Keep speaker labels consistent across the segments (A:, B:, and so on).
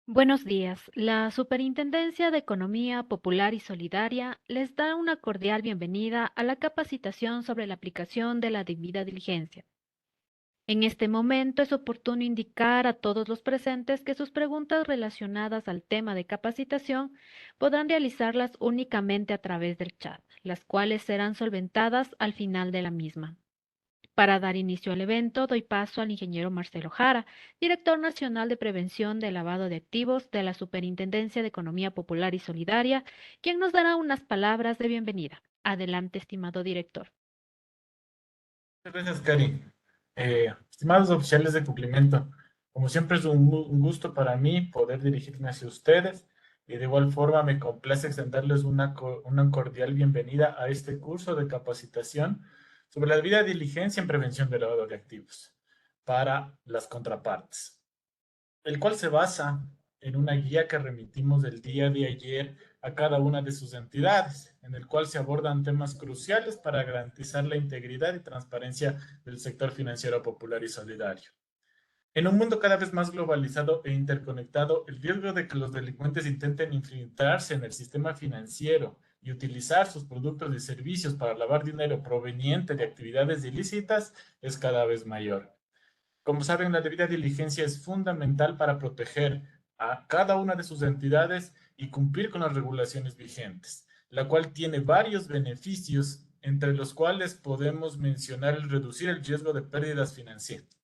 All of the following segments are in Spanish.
A: Buenos días. La Superintendencia de Economía Popular y Solidaria les da una cordial bienvenida a la capacitación sobre la aplicación de la debida diligencia. En este momento es oportuno indicar a todos los presentes que sus preguntas relacionadas al tema de capacitación podrán realizarlas únicamente a través del chat, las cuales serán solventadas al final de la misma. Para dar inicio al evento, doy paso al ingeniero Marcelo Jara, director nacional de prevención de lavado de activos de la Superintendencia de Economía Popular y Solidaria, quien nos dará unas palabras de bienvenida. Adelante, estimado director.
B: Muchas gracias, Cari. Estimados oficiales de cumplimiento, como siempre es un gusto para mí poder dirigirme hacia ustedes y de igual forma me complace extenderles una cordial bienvenida a este curso de capacitación sobre la debida diligencia en prevención de lavado de activos para las contrapartes, el cual se basa en una guía que remitimos el día de ayer a cada una de sus entidades, en el cual se abordan temas cruciales para garantizar la integridad y transparencia del sector financiero popular y solidario. En un mundo cada vez más globalizado e interconectado, el riesgo de que los delincuentes intenten infiltrarse en el sistema financiero y utilizar sus productos y servicios para lavar dinero proveniente de actividades ilícitas es cada vez mayor. Como saben, la debida diligencia es fundamental para proteger a cada una de sus entidades y cumplir con las regulaciones vigentes, la cual tiene varios beneficios, entre los cuales podemos mencionar el reducir el riesgo de pérdidas financieras,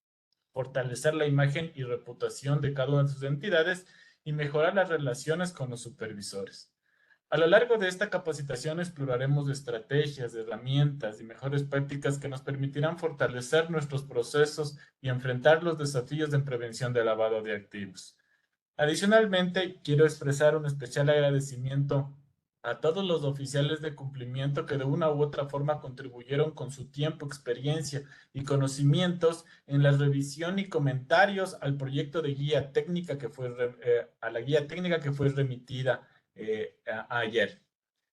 B: fortalecer la imagen y reputación de cada una de sus entidades y mejorar las relaciones con los supervisores. A lo largo de esta capacitación exploraremos estrategias, herramientas y mejores prácticas que nos permitirán fortalecer nuestros procesos y enfrentar los desafíos en prevención de lavado de activos. Adicionalmente, quiero expresar un especial agradecimiento a todos los oficiales de cumplimiento que de una u otra forma contribuyeron con su tiempo, experiencia y conocimientos en la revisión y comentarios al proyecto de guía técnica que fue a la guía técnica que fue remitida ayer.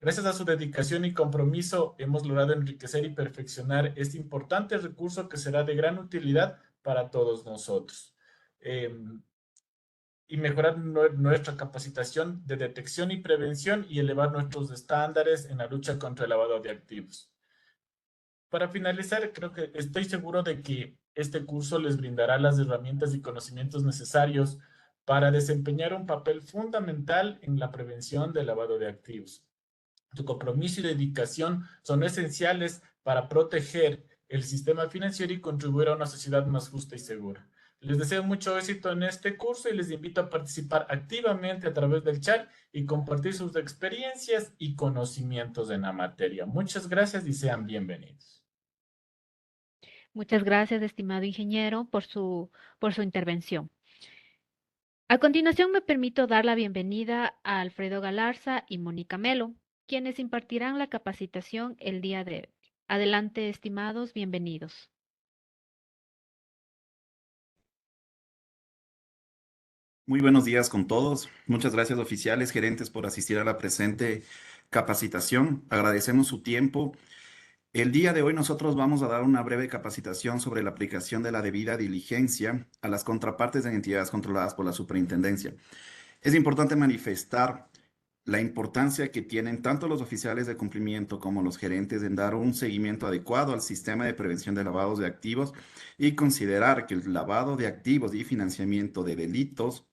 B: Gracias a su dedicación y compromiso hemos logrado enriquecer y perfeccionar este importante recurso que será de gran utilidad para todos nosotros. Y mejorar nuestra capacitación de detección y prevención y elevar nuestros estándares en la lucha contra el lavado de activos. Para finalizar, creo que estoy seguro de que este curso les brindará las herramientas y conocimientos necesarios para desempeñar un papel fundamental en la prevención del lavado de activos. Tu compromiso y dedicación son esenciales para proteger el sistema financiero y contribuir a una sociedad más justa y segura. Les deseo mucho éxito en este curso y les invito a participar activamente a través del chat y compartir sus experiencias y conocimientos en la materia. Muchas gracias y sean bienvenidos.
A: Muchas gracias, estimado ingeniero, por su intervención. A continuación, me permito dar la bienvenida a Alfredo Galarza y Mónica Melo, quienes impartirán la capacitación el día de hoy. Adelante, estimados, bienvenidos.
C: Muy buenos días con todos. Muchas gracias, oficiales, gerentes, por asistir a la presente capacitación. Agradecemos su tiempo. El día de hoy nosotros vamos a dar una breve capacitación sobre la aplicación de la debida diligencia a las contrapartes de entidades controladas por la superintendencia. Es importante manifestar la importancia que tienen tanto los oficiales de cumplimiento como los gerentes en dar un seguimiento adecuado al sistema de prevención de lavados de activos y considerar que el lavado de activos y financiamiento de delitos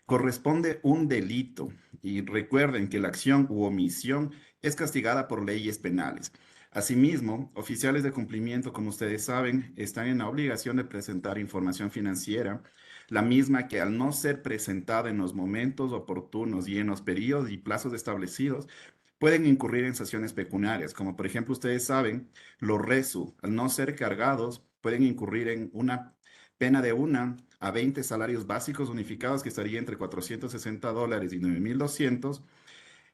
C: corresponde un delito. Y recuerden que la acción u omisión es castigada por leyes penales. Asimismo, oficiales de cumplimiento, como ustedes saben, están en la obligación de presentar información financiera, la misma que al no ser presentada en los momentos oportunos y en los periodos y plazos establecidos, pueden incurrir en sanciones pecuniarias, como por ejemplo ustedes saben, los RESU, al no ser cargados, pueden incurrir en una pena de 1 a 20 salarios básicos unificados, que estaría entre $460 y 9.200.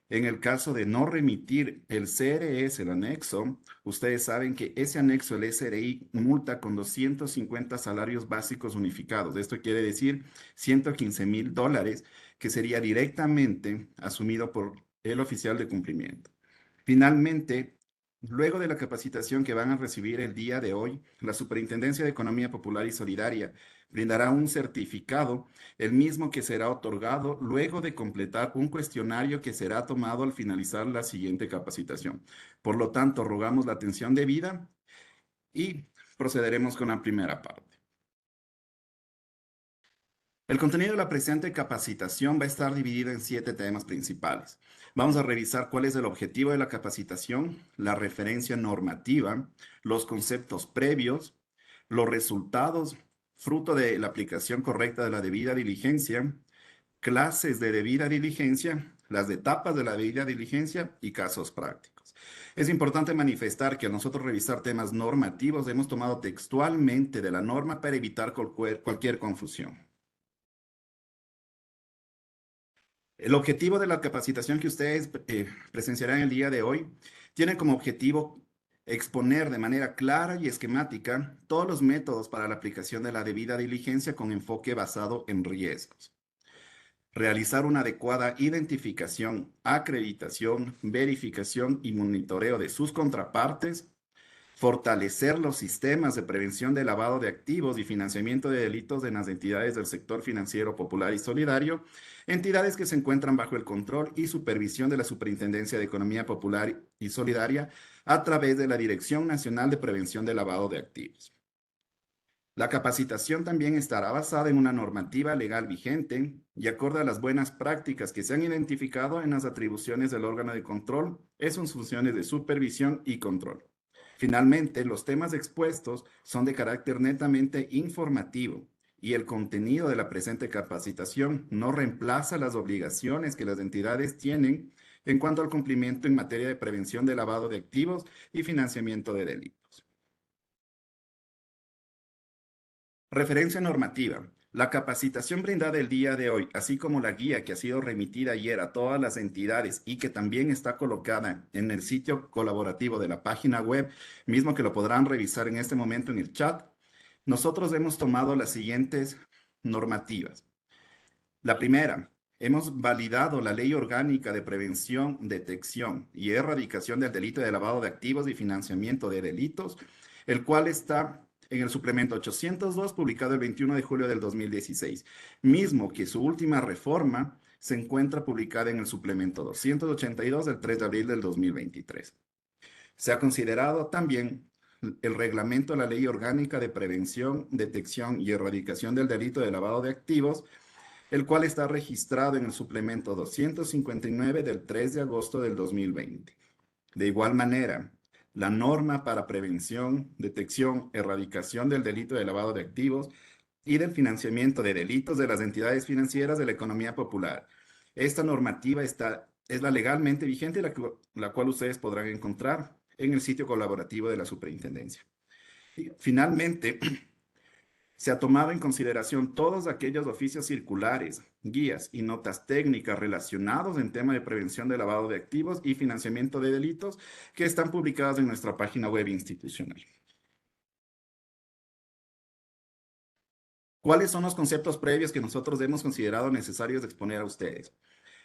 C: En el caso de no remitir el CRS, el anexo, ustedes saben que ese anexo, el SRI, multa con 250 salarios básicos unificados. Esto quiere decir $115.000, que sería directamente asumido por el oficial de cumplimiento. Finalmente, luego de la capacitación que van a recibir el día de hoy, la Superintendencia de Economía Popular y Solidaria, brindará un certificado, el mismo que será otorgado luego de completar un cuestionario que será tomado al finalizar la siguiente capacitación. Por lo tanto, rogamos la atención debida y procederemos con la primera parte. El contenido de la presente capacitación va a estar dividido en 7 temas principales. Vamos a revisar cuál es el objetivo de la capacitación, la referencia normativa, los conceptos previos, los resultados, fruto de la aplicación correcta de la debida diligencia, clases de debida diligencia, las etapas de la debida diligencia y casos prácticos. Es importante manifestar que al nosotros revisar temas normativos hemos tomado textualmente de la norma para evitar cualquier confusión. El objetivo de la capacitación que ustedes presenciarán el día de hoy tiene como objetivo exponer de manera clara y esquemática todos los métodos para la aplicación de la debida diligencia con enfoque basado en riesgos. Realizar una adecuada identificación, acreditación, verificación y monitoreo de sus contrapartes. Fortalecer los sistemas de prevención de lavado de activos y financiamiento de delitos en las entidades del sector financiero popular y solidario, entidades que se encuentran bajo el control y supervisión de la Superintendencia de Economía Popular y Solidaria a través de la Dirección Nacional de Prevención de Lavado de Activos. La capacitación también estará basada en una normativa legal vigente y acorde a las buenas prácticas que se han identificado en las atribuciones del órgano de control en sus funciones de supervisión y control. Finalmente, los temas expuestos son de carácter netamente informativo y el contenido de la presente capacitación no reemplaza las obligaciones que las entidades tienen en cuanto al cumplimiento en materia de prevención de lavado de activos y financiamiento de delitos. Referencia normativa. La capacitación brindada el día de hoy, así como la guía que ha sido remitida ayer a todas las entidades y que también está colocada en el sitio colaborativo de la página web, mismo que lo podrán revisar en este momento en el chat, nosotros hemos tomado las siguientes normativas. La primera, hemos validado la Ley Orgánica de Prevención, Detección y Erradicación del Delito de Lavado de Activos y Financiamiento de Delitos, el cual está en el suplemento 802, publicado el 21 de julio del 2016, mismo que su última reforma se encuentra publicada en el suplemento 282 del 3 de abril del 2023. Se ha considerado también el reglamento de la Ley Orgánica de Prevención, Detección y Erradicación del Delito de Lavado de Activos, el cual está registrado en el suplemento 259 del 3 de agosto del 2020. De igual manera, la norma para prevención, detección, erradicación del delito de lavado de activos y del financiamiento de delitos de las entidades financieras de la economía popular. Esta normativa es la legalmente vigente, la cual ustedes podrán encontrar en el sitio colaborativo de la Superintendencia. Y finalmente, se ha tomado en consideración todos aquellos oficios circulares, guías y notas técnicas relacionados en tema de prevención de lavado de activos y financiamiento de delitos que están publicados en nuestra página web institucional. ¿Cuáles son los conceptos previos que nosotros hemos considerado necesarios de exponer a ustedes?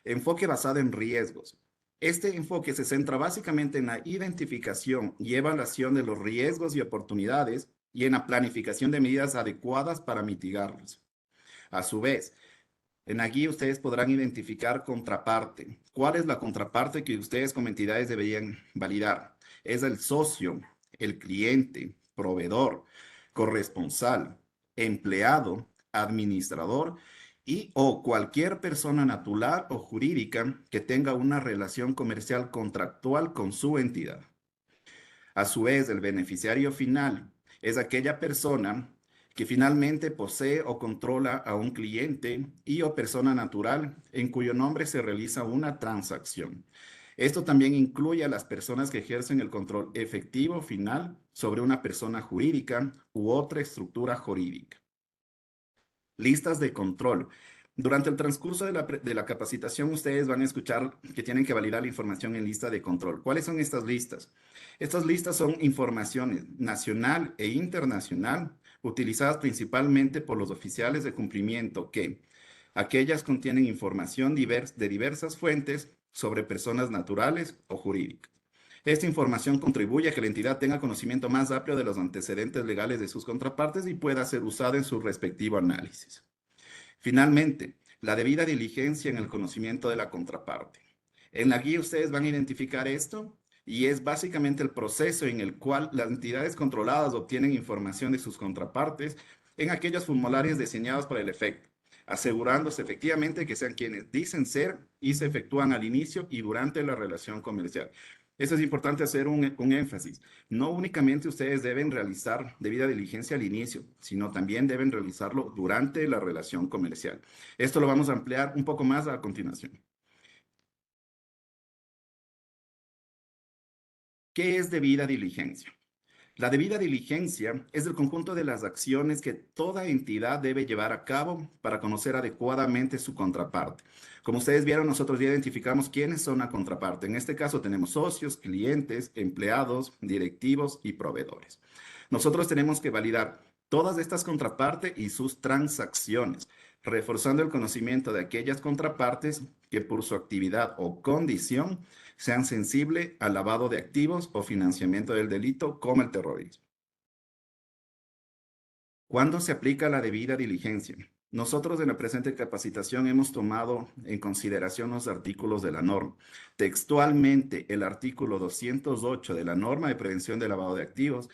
C: Enfoque basado en riesgos. Este enfoque se centra básicamente en la identificación y evaluación de los riesgos y oportunidades y en la planificación de medidas adecuadas para mitigarlos. A su vez, en aquí ustedes podrán identificar contraparte. ¿Cuál es la contraparte que ustedes como entidades deberían validar? Es el socio, el cliente, proveedor, corresponsal, empleado, administrador y o cualquier persona natural o jurídica que tenga una relación comercial contractual con su entidad. A su vez, el beneficiario final es aquella persona que finalmente posee o controla a un cliente y o persona natural en cuyo nombre se realiza una transacción. Esto también incluye a las personas que ejercen el control efectivo final sobre una persona jurídica u otra estructura jurídica. Listas de control. Durante el transcurso de la capacitación, ustedes van a escuchar que tienen que validar la información en lista de control. ¿Cuáles son estas listas? Estas listas son informaciones nacional e internacional, utilizadas principalmente por los oficiales de cumplimiento que aquellas contienen información de diversas fuentes sobre personas naturales o jurídicas. Esta información contribuye a que la entidad tenga conocimiento más amplio de los antecedentes legales de sus contrapartes y pueda ser usada en su respectivo análisis. Finalmente, la debida diligencia en el conocimiento de la contraparte. En la guía ustedes van a identificar esto y es básicamente el proceso en el cual las entidades controladas obtienen información de sus contrapartes en aquellos formularios diseñados para el efecto, asegurándose efectivamente que sean quienes dicen ser y se efectúan al inicio y durante la relación comercial. Eso es importante hacer un énfasis. No únicamente ustedes deben realizar debida diligencia al inicio, sino también deben realizarlo durante la relación comercial. Esto lo vamos a ampliar un poco más a continuación. ¿Qué es debida diligencia? La debida diligencia es el conjunto de las acciones que toda entidad debe llevar a cabo para conocer adecuadamente su contraparte. Como ustedes vieron, nosotros ya identificamos quiénes son la contraparte. En este caso tenemos socios, clientes, empleados, directivos y proveedores. Nosotros tenemos que validar todas estas contrapartes y sus transacciones, reforzando el conocimiento de aquellas contrapartes que por su actividad o condición sean sensibles al lavado de activos o financiamiento del delito como el terrorismo. ¿Cuándo se aplica la debida diligencia? Nosotros en la presente capacitación hemos tomado en consideración los artículos de la norma. Textualmente, el artículo 208 de la norma de prevención del lavado de activos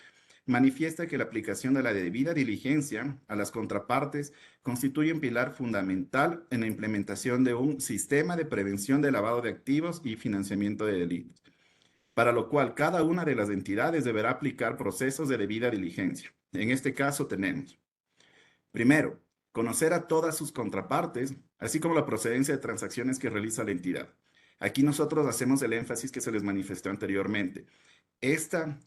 C: manifiesta que la aplicación de la debida diligencia a las contrapartes constituye un pilar fundamental en la implementación de un sistema de prevención del lavado de activos y financiamiento de delitos, para lo cual cada una de las entidades deberá aplicar procesos de debida diligencia. En este caso tenemos, primero, conocer a todas sus contrapartes, así como la procedencia de transacciones que realiza la entidad. Aquí nosotros hacemos el énfasis que se les manifestó anteriormente. Esta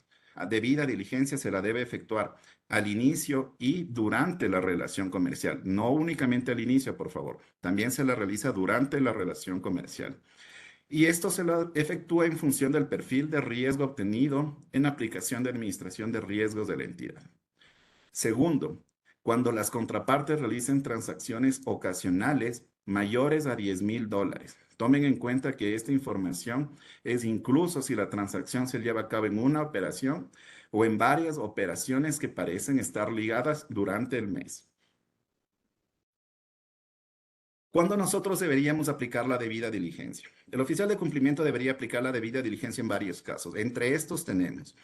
C: debida diligencia se la debe efectuar al inicio y durante la relación comercial. No únicamente al inicio, por favor. También se la realiza durante la relación comercial. Y esto se lo efectúa en función del perfil de riesgo obtenido en la aplicación de administración de riesgos de la entidad. Segundo, cuando las contrapartes realicen transacciones ocasionales mayores a $10,000. Tomen en cuenta que esta información es incluso si la transacción se lleva a cabo en una operación o en varias operaciones que parecen estar ligadas durante el mes. ¿Cuándo nosotros deberíamos aplicar la debida diligencia? El oficial de cumplimiento debería aplicar la debida diligencia en varios casos. Entre estos tenemos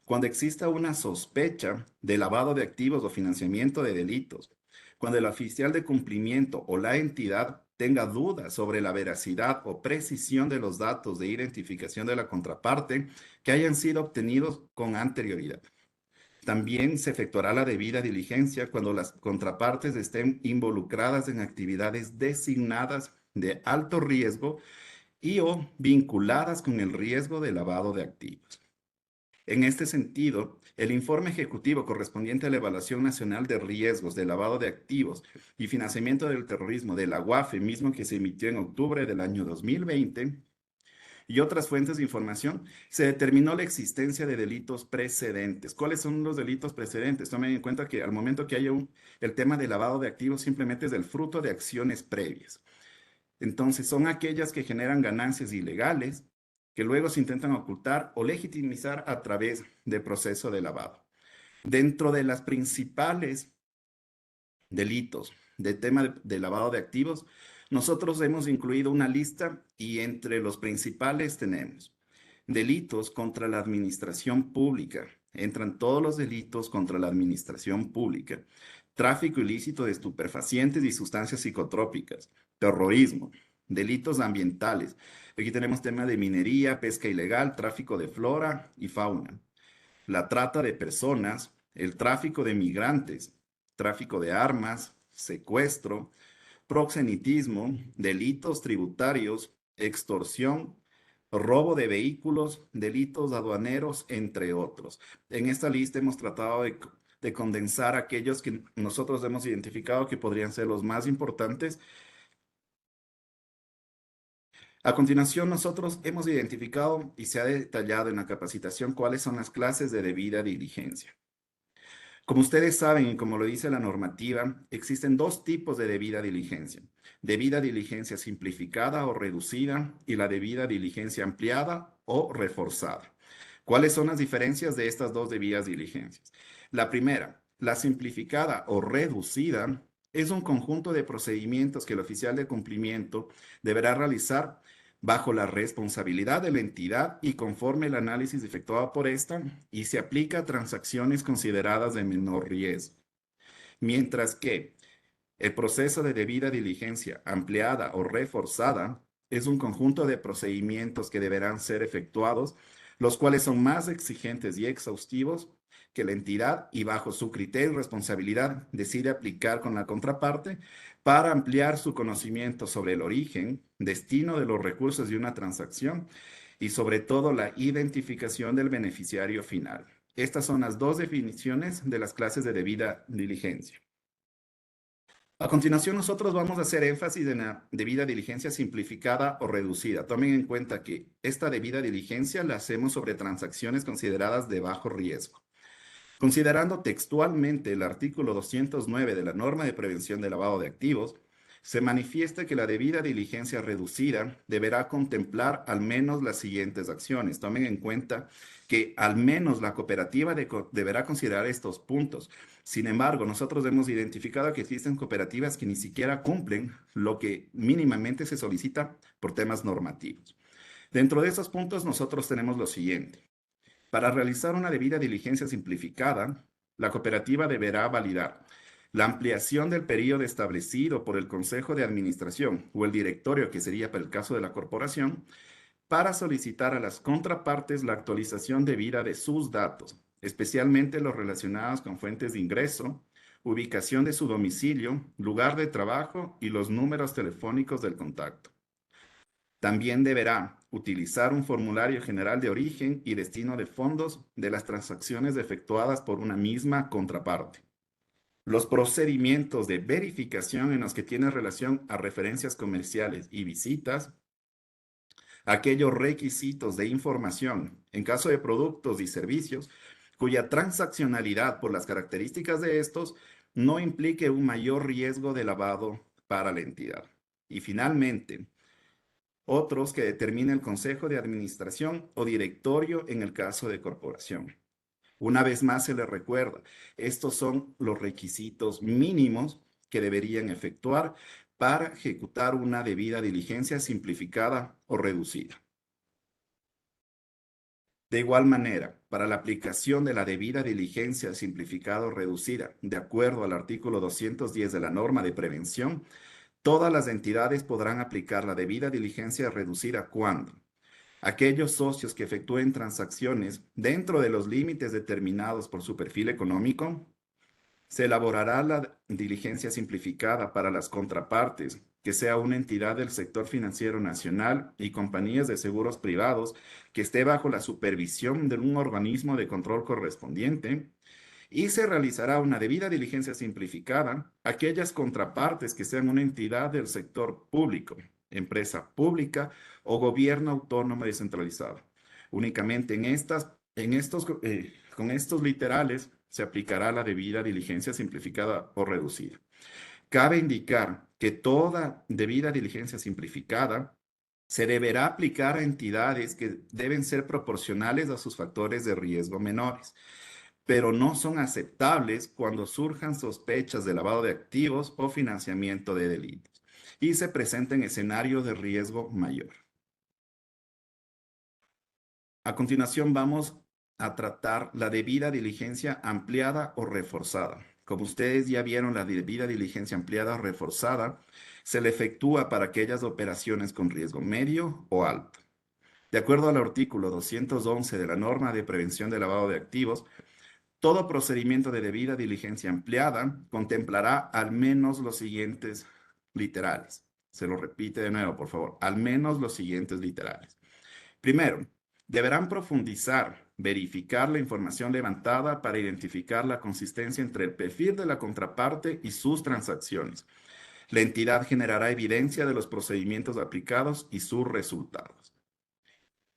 C: cuando exista una sospecha de lavado de activos o financiamiento de delitos, cuando el oficial de cumplimiento o la entidad tenga dudas sobre la veracidad o precisión de los datos de identificación de la contraparte que hayan sido obtenidos con anterioridad. También se efectuará la debida diligencia cuando las contrapartes estén involucradas en actividades designadas de alto riesgo y o vinculadas con el riesgo de lavado de activos. En este sentido, el informe ejecutivo correspondiente a la Evaluación Nacional de Riesgos de Lavado de Activos y Financiamiento del Terrorismo de la UAFE, mismo que se emitió en octubre del año 2020, y otras fuentes de información, se determinó la existencia de delitos precedentes. ¿Cuáles son los delitos precedentes? Tomen en cuenta que al momento que haya el tema de lavado de activos simplemente es el fruto de acciones previas. Entonces, son aquellas que generan ganancias ilegales que luego se intentan ocultar o legitimizar a través del proceso de lavado. Dentro de las principales delitos de tema de lavado de activos, nosotros hemos incluido una lista y entre los principales tenemos delitos contra la administración pública. Entran todos los delitos contra la administración pública. Tráfico ilícito de estupefacientes y sustancias psicotrópicas. Terrorismo. Delitos ambientales. Aquí tenemos tema de minería, pesca ilegal, tráfico de flora y fauna. La trata de personas, el tráfico de migrantes, tráfico de armas, secuestro, proxenetismo, delitos tributarios, extorsión, robo de vehículos, delitos aduaneros, entre otros. En esta lista hemos tratado de condensar aquellos que nosotros hemos identificado que podrían ser los más importantes. A continuación, nosotros hemos identificado y se ha detallado en la capacitación cuáles son las clases de debida diligencia. Como ustedes saben y como lo dice la normativa, existen dos tipos de debida diligencia. Debida diligencia simplificada o reducida y la debida diligencia ampliada o reforzada. ¿Cuáles son las diferencias de estas dos debidas diligencias? La primera, la simplificada o reducida es un conjunto de procedimientos que el oficial de cumplimiento deberá realizar bajo la responsabilidad de la entidad y conforme el análisis efectuado por esta, y se aplica a transacciones consideradas de menor riesgo. Mientras que el proceso de debida diligencia ampliada o reforzada es un conjunto de procedimientos que deberán ser efectuados, los cuales son más exigentes y exhaustivos que la entidad y bajo su criterio y responsabilidad decide aplicar con la contraparte para ampliar su conocimiento sobre el origen, destino de los recursos de una transacción y sobre todo la identificación del beneficiario final. Estas son las dos definiciones de las clases de debida diligencia. A continuación, nosotros vamos a hacer énfasis en la debida diligencia simplificada o reducida. Tomen en cuenta que esta debida diligencia la hacemos sobre transacciones consideradas de bajo riesgo. Considerando textualmente el artículo 209 de la norma de prevención de lavado de activos, se manifiesta que la debida diligencia reducida deberá contemplar al menos las siguientes acciones. Tomen en cuenta que al menos la cooperativa deberá considerar estos puntos. Sin embargo, nosotros hemos identificado que existen cooperativas que ni siquiera cumplen lo que mínimamente se solicita por temas normativos. Dentro de esos puntos, nosotros tenemos lo siguiente. Para realizar una debida diligencia simplificada, la cooperativa deberá validar la ampliación del periodo establecido por el Consejo de Administración o el directorio, que sería para el caso de la corporación, para solicitar a las contrapartes la actualización debida de sus datos, especialmente los relacionados con fuentes de ingreso, ubicación de su domicilio, lugar de trabajo y los números telefónicos del contacto. También deberá utilizar un formulario general de origen y destino de fondos de las transacciones efectuadas por una misma contraparte. Los procedimientos de verificación en los que tiene relación a referencias comerciales y visitas, aquellos requisitos de información en caso de productos y servicios cuya transaccionalidad por las características de estos no implique un mayor riesgo de lavado para la entidad. Y finalmente, otros que determine el Consejo de Administración o Directorio en el caso de corporación. Una vez más se les recuerda, estos son los requisitos mínimos que deberían efectuar para ejecutar una debida diligencia simplificada o reducida. De igual manera, para la aplicación de la debida diligencia simplificada o reducida, de acuerdo al artículo 210 de la norma de prevención, todas las entidades podrán aplicar la debida diligencia reducida cuando aquellos socios que efectúen transacciones dentro de los límites determinados por su perfil económico, se elaborará la diligencia simplificada para las contrapartes, que sea una entidad del sector financiero nacional y compañías de seguros privados que esté bajo la supervisión de un organismo de control correspondiente, y se realizará una debida diligencia simplificada a aquellas contrapartes que sean una entidad del sector público, empresa pública o gobierno autónomo descentralizado. Únicamente con estos literales se aplicará la debida diligencia simplificada o reducida. Cabe indicar que toda debida diligencia simplificada se deberá aplicar a entidades que deben ser proporcionales a sus factores de riesgo menores, pero no son aceptables cuando surjan sospechas de lavado de activos o financiamiento de delitos y se presenten escenarios de riesgo mayor. A continuación vamos a tratar la debida diligencia ampliada o reforzada. Como ustedes ya vieron, la debida diligencia ampliada o reforzada se le efectúa para aquellas operaciones con riesgo medio o alto. De acuerdo al artículo 211 de la norma de prevención de lavado de activos, todo procedimiento de debida diligencia ampliada contemplará al menos los siguientes literales. Se lo repite de nuevo, por favor. Al menos los siguientes literales. Primero, deberán profundizar, verificar la información levantada para identificar la consistencia entre el perfil de la contraparte y sus transacciones. La entidad generará evidencia de los procedimientos aplicados y sus resultados.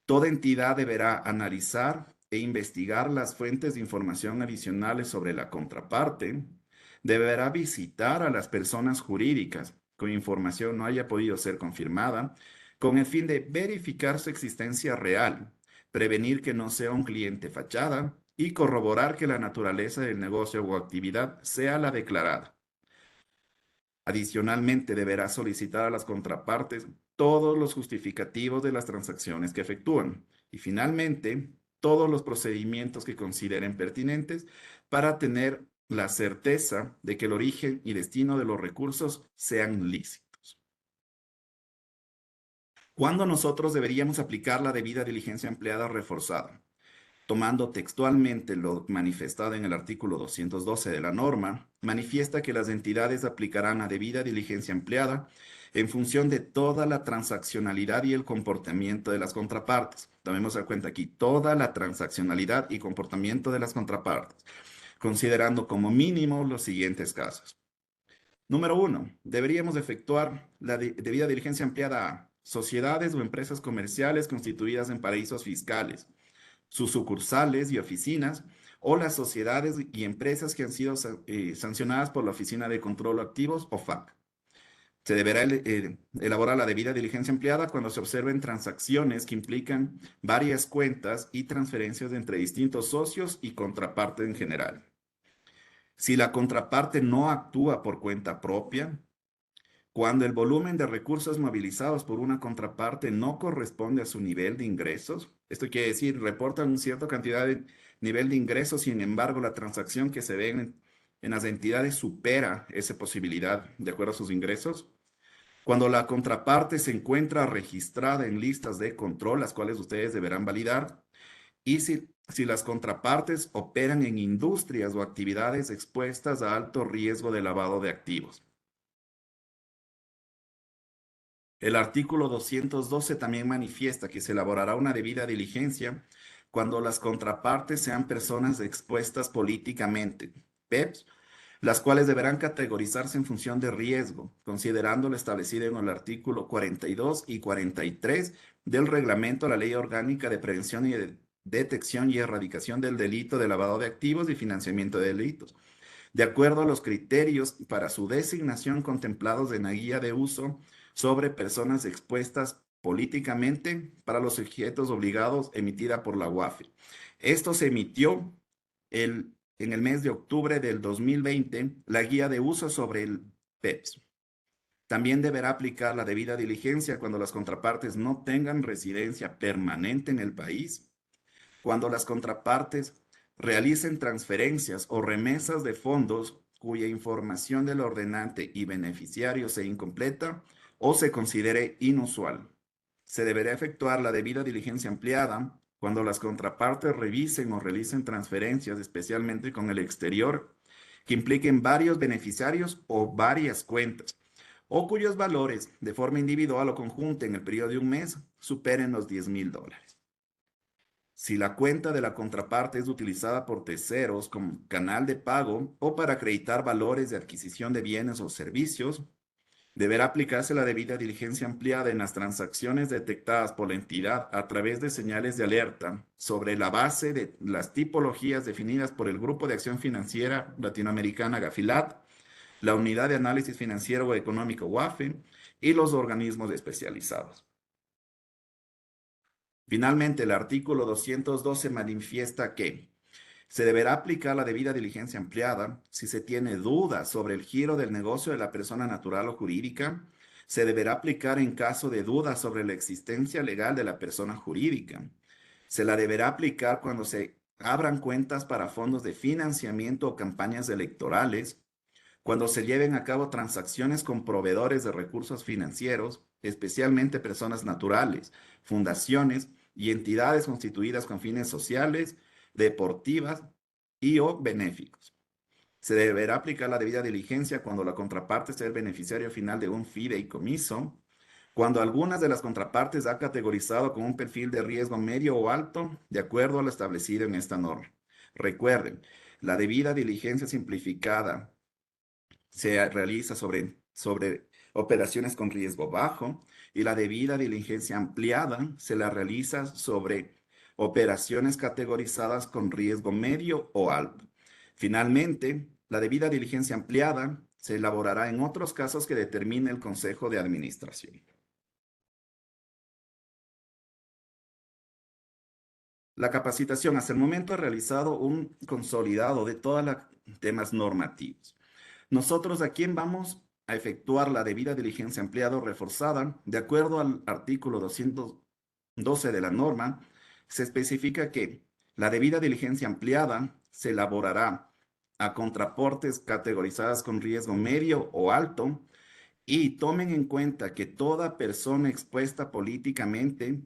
C: Toda entidad deberá analizar e investigar las fuentes de información adicionales sobre la contraparte, deberá visitar a las personas jurídicas cuya información no haya podido ser confirmada, con el fin de verificar su existencia real, prevenir que no sea un cliente fachada y corroborar que la naturaleza del negocio o actividad sea la declarada. Adicionalmente, deberá solicitar a las contrapartes todos los justificativos de las transacciones que efectúan. Y finalmente, todos los procedimientos que consideren pertinentes para tener la certeza de que el origen y destino de los recursos sean lícitos. ¿Cuándo nosotros deberíamos aplicar la debida diligencia empleada reforzada? Tomando textualmente lo manifestado en el artículo 212 de la norma, manifiesta que las entidades aplicarán la debida diligencia empleada en función de toda la transaccionalidad y el comportamiento de las contrapartes. Tomemos en cuenta aquí toda la transaccionalidad y comportamiento de las contrapartes, considerando como mínimo los siguientes casos. Número 1. Deberíamos efectuar la debida diligencia empleada a sociedades o empresas comerciales constituidas en paraísos fiscales, sus sucursales y oficinas, o las sociedades y empresas que han sido sancionadas por la Oficina de Control Activos o FAC. Se deberá elaborar la debida diligencia empleada cuando se observen transacciones que implican varias cuentas y transferencias entre distintos socios y contraparte en general. Si la contraparte no actúa por cuenta propia, cuando el volumen de recursos movilizados por una contraparte no corresponde a su nivel de ingresos, esto quiere decir, reportan una cierta cantidad de nivel de ingresos, sin embargo, la transacción que se ve en las entidades supera esa posibilidad de acuerdo a sus ingresos. Cuando la contraparte se encuentra registrada en listas de control, las cuales ustedes deberán validar, y si las contrapartes operan en industrias o actividades expuestas a alto riesgo de lavado de activos. El artículo 212 también manifiesta que se elaborará una debida diligencia cuando las contrapartes sean personas expuestas políticamente, PEPs, las cuales deberán categorizarse en función de riesgo, considerando lo establecido en el artículo 42 y 43 del reglamento a la Ley Orgánica de Prevención y de Detección y Erradicación del Delito de Lavado de Activos y Financiamiento de Delitos, de acuerdo a los criterios para su designación contemplados en la guía de uso sobre personas expuestas políticamente para los sujetos obligados emitida por la UAFE. Esto se emitió en el mes de octubre del 2020, la guía de uso sobre el PEPS. También deberá aplicar la debida diligencia cuando las contrapartes no tengan residencia permanente en el país, cuando las contrapartes realicen transferencias o remesas de fondos cuya información del ordenante y beneficiario sea incompleta o se considere inusual. Se deberá efectuar la debida diligencia empleada cuando las contrapartes revisen o realicen transferencias, especialmente con el exterior, que impliquen varios beneficiarios o varias cuentas, o cuyos valores, de forma individual o conjunta en el periodo de un mes, superen los $10,000. Si la cuenta de la contraparte es utilizada por terceros como canal de pago o para acreditar valores de adquisición de bienes o servicios, deberá aplicarse la debida diligencia ampliada en las transacciones detectadas por la entidad a través de señales de alerta sobre la base de las tipologías definidas por el Grupo de Acción Financiera Latinoamericana GAFILAT, la Unidad de Análisis Financiero o Económico UAFE y los organismos especializados. Finalmente, el artículo 212 manifiesta que se deberá aplicar la debida diligencia empleada si se tiene dudas sobre el giro del negocio de la persona natural o jurídica. Se deberá aplicar en caso de dudas sobre la existencia legal de la persona jurídica. Se la deberá aplicar cuando se abran cuentas para fondos de financiamiento o campañas electorales, cuando se lleven a cabo transacciones con proveedores de recursos financieros, especialmente personas naturales, fundaciones y entidades constituidas con fines sociales, deportivas y o benéficos. Se deberá aplicar la debida diligencia cuando la contraparte sea el beneficiario final de un fideicomiso, cuando algunas de las contrapartes ha categorizado con un perfil de riesgo medio o alto, de acuerdo a lo establecido en esta norma. Recuerden, la debida diligencia simplificada se realiza sobre operaciones con riesgo bajo y la debida diligencia ampliada se la realiza sobre operaciones categorizadas con riesgo medio o alto. Finalmente, la debida diligencia ampliada se elaborará en otros casos que determine el Consejo de Administración. La capacitación hasta el momento ha realizado un consolidado de todos los temas normativos. Nosotros a quién vamos a efectuar la debida diligencia ampliada o reforzada, de acuerdo al artículo 212 de la norma, se especifica que la debida diligencia ampliada se elaborará a contraportes categorizadas con riesgo medio o alto y tomen en cuenta que toda persona expuesta políticamente